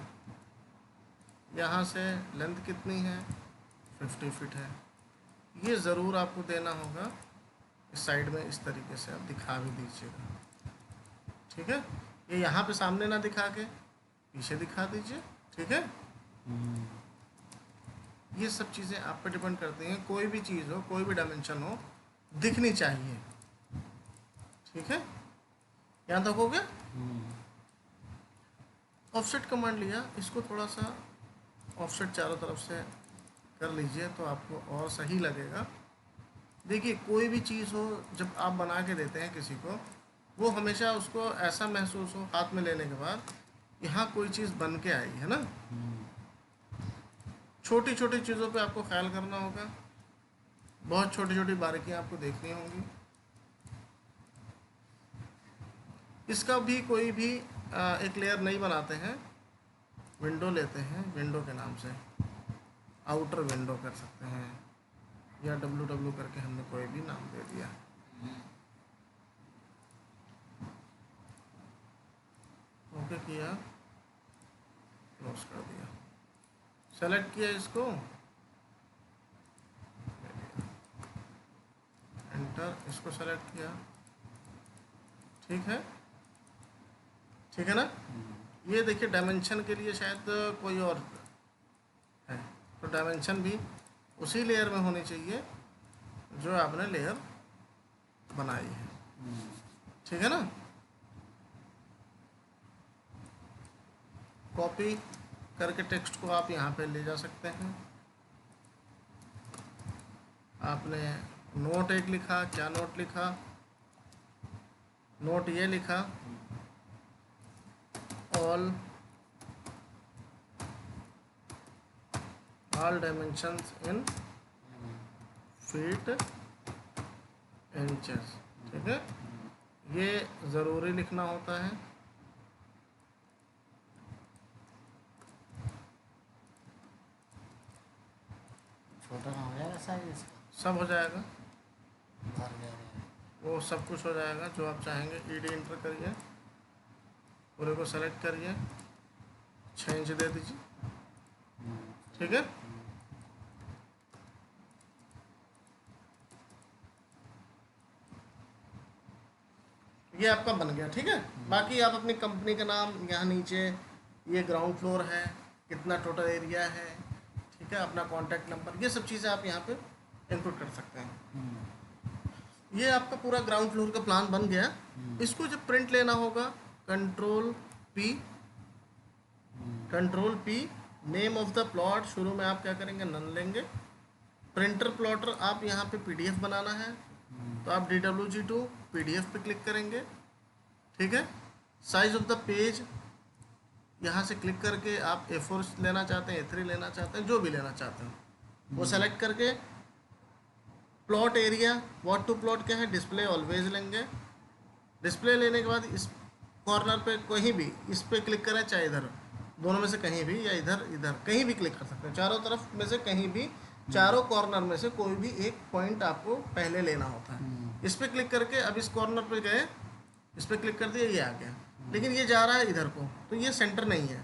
Speaker 1: यहाँ से लेंथ कितनी है, 50 फीट है। ये ज़रूर आपको देना होगा, इस साइड में इस तरीके से आप दिखा भी दीजिएगा, ठीक है। ये यहाँ पे सामने ना दिखा के पीछे दिखा दीजिए, ठीक है। ये सब चीज़ें आप पे डिपेंड करती हैं, कोई भी चीज़ हो, कोई भी डायमेंशन हो, दिखनी चाहिए, ठीक है। यहाँ तक हो गया। ऑफसेट कमांड लिया, इसको थोड़ा सा ऑफसेट चारों तरफ से कर लीजिए तो आपको और सही लगेगा। देखिए कोई भी चीज़ हो, जब आप बना के देते हैं किसी को, वो हमेशा उसको ऐसा महसूस हो हाथ में लेने के बाद, यहाँ कोई चीज़ बन के आई है ना। छोटी छोटी चीज़ों पे आपको ख्याल करना होगा, बहुत छोटी छोटी बारीकियाँ आपको देखनी होंगी। इसका भी कोई भी एक लेयर नहीं बनाते हैं, विंडो लेते हैं, विंडो के नाम से आउटर विंडो कर सकते हैं, या WW करके हमने कोई भी नाम दे दिया। ओके किया, क्लोज कर दिया, सेलेक्ट किया इसको, एंटर, इसको सेलेक्ट किया, ठीक है, ठीक है ना। ये देखिए डायमेंशन के लिए शायद कोई और है, तो डायमेंशन भी उसी लेयर में होनी चाहिए जो आपने लेयर बनाई है, ठीक है ना। कॉपी करके टेक्स्ट को आप यहाँ पे ले जा सकते हैं। आपने नोट एक लिखा, क्या नोट लिखा, नोट ये लिखा, ऑल डायमेंशंस इन फीट इंचेस, ठीक है। ये ज़रूरी लिखना होता है।
Speaker 2: छोटा ना हो जाएगा साइज इसका?
Speaker 1: सब हो जाएगा,
Speaker 2: भर जाएगा।
Speaker 1: वो सब कुछ हो जाएगा जो आप चाहेंगे। ED इंटर करिए, पूरे को सेलेक्ट करिए, 6 इंच दे दीजिए, ठीक है। ये आपका बन गया, ठीक है। बाकी आप अपनी कंपनी का नाम यहाँ नीचे, ये ग्राउंड फ्लोर है, कितना टोटल एरिया है, ठीक है, अपना कॉन्टैक्ट नंबर, ये सब चीज़ें आप यहाँ पे इनपुट कर सकते हैं। ये आपका पूरा ग्राउंड फ्लोर का प्लान बन गया। इसको जब प्रिंट लेना होगा, control P, name of the plot, शुरू में आप क्या करेंगे, नन लेंगे। प्रिंटर प्लॉटर आप यहाँ पे PDF बनाना है तो आप DWG2 PDF पे क्लिक करेंगे, ठीक है। साइज ऑफ द पेज यहाँ से क्लिक करके आप A4 लेना चाहते हैं, A3 लेना चाहते हैं, जो भी लेना चाहते हैं वो सेलेक्ट करके, plot area, what to plot क्या है, डिस्प्ले ऑलवेज लेंगे। डिस्प्ले लेने के बाद इस कॉर्नर पे कहीं भी इस पे क्लिक करें, चाहे इधर, दोनों में से कहीं भी, या इधर इधर कहीं भी क्लिक कर सकते हैं, चारों तरफ में से कहीं भी, चारों कॉर्नर में से कोई भी एक पॉइंट आपको पहले लेना होता है। इस पर क्लिक करके अब इस कॉर्नर पे गए, इस पर क्लिक कर दिया, ये आ गया, लेकिन ये जा रहा है इधर को, तो ये सेंटर नहीं है।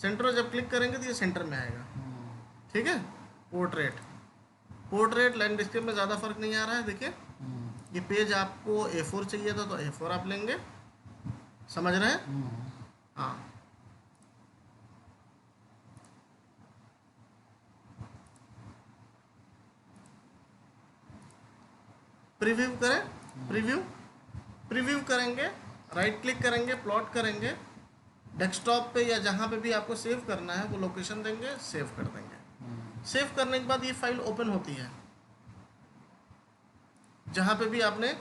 Speaker 1: सेंटर जब क्लिक करेंगे तो ये सेंटर में आएगा, ठीक है। पोर्ट्रेट लैंडस्केप में ज़्यादा फर्क नहीं आ रहा है। देखिए ये पेज आपको A4 चाहिए था तो A4 आप लेंगे, समझ रहे हैं। हाँ, प्रीव्यू करें, प्रीव्यू करेंगे, राइट क्लिक करेंगे, प्लॉट करेंगे, डेस्कटॉप पे या जहाँ पे भी आपको सेव करना है वो लोकेशन देंगे, सेव कर देंगे। सेव करने के बाद ये फाइल ओपन होती है, जहाँ पे भी आपने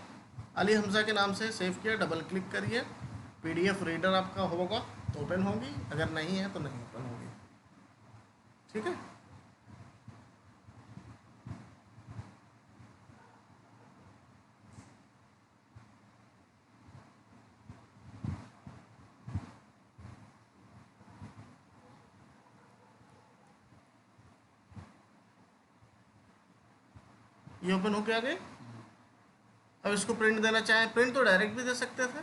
Speaker 1: अली हमजा के नाम से सेव किया, डबल क्लिक करिए, PDF रीडर आपका होगा तो ओपन होगी, अगर नहीं है तो नहीं ओपन होगी, ठीक है। ये ओपन होके आ गए। अब इसको प्रिंट देना चाहें, प्रिंट तो डायरेक्ट भी दे सकते थे,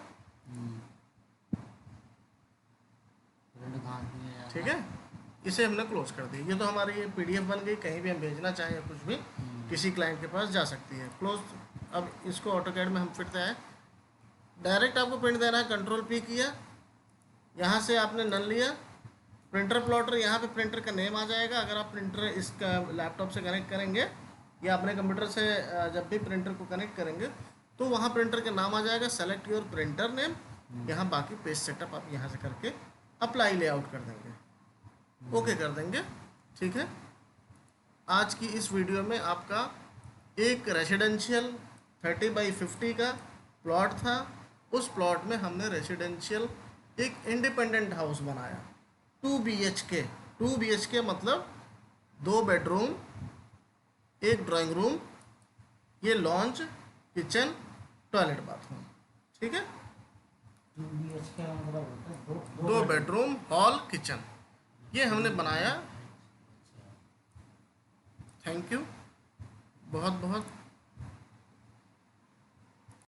Speaker 2: प्रिंट कहाँ दिया यार?
Speaker 1: ठीक है। इसे हमने क्लोज कर दिया, ये तो हमारी ये पीडीएफ बन गई, कहीं भी हम भेजना चाहें या कुछ भी किसी क्लाइंट के पास जा सकती है, क्लोज। अब इसको ऑटोकैड में हम फिर से आए, डायरेक्ट आपको प्रिंट देना है, कंट्रोल पी किया, यहाँ से आपने नन लिया, प्रिंटर प्लॉटर, यहाँ पे प्रिंटर का नेम आ जाएगा। अगर आप प्रिंटर इसका लैपटॉप से कनेक्ट करेंगे या अपने कंप्यूटर से जब भी प्रिंटर को कनेक्ट करेंगे तो वहाँ प्रिंटर का नाम आ जाएगा, सेलेक्ट योर प्रिंटर नेम, यहाँ बाकी पेज सेटअप आप यहाँ से करके अप्लाई लेआउट कर देंगे, ओके कर देंगे, ठीक है। आज की इस वीडियो में आपका एक रेसिडेंशियल 30x50 का प्लॉट था, उस प्लॉट में हमने रेसिडेंशियल एक इंडिपेंडेंट हाउस बनाया 2 BHK। 2 BHK मतलब 2 बेडरूम, 1 ड्राइंग रूम, ये लॉन्च, किचन, टॉयलेट, बाथरूम, ठीक है।
Speaker 2: 2 BHK का मतलब होता है
Speaker 1: 2 बेडरूम, हॉल, किचन, ये हमने बनाया। थैंक यू बहुत बहुत।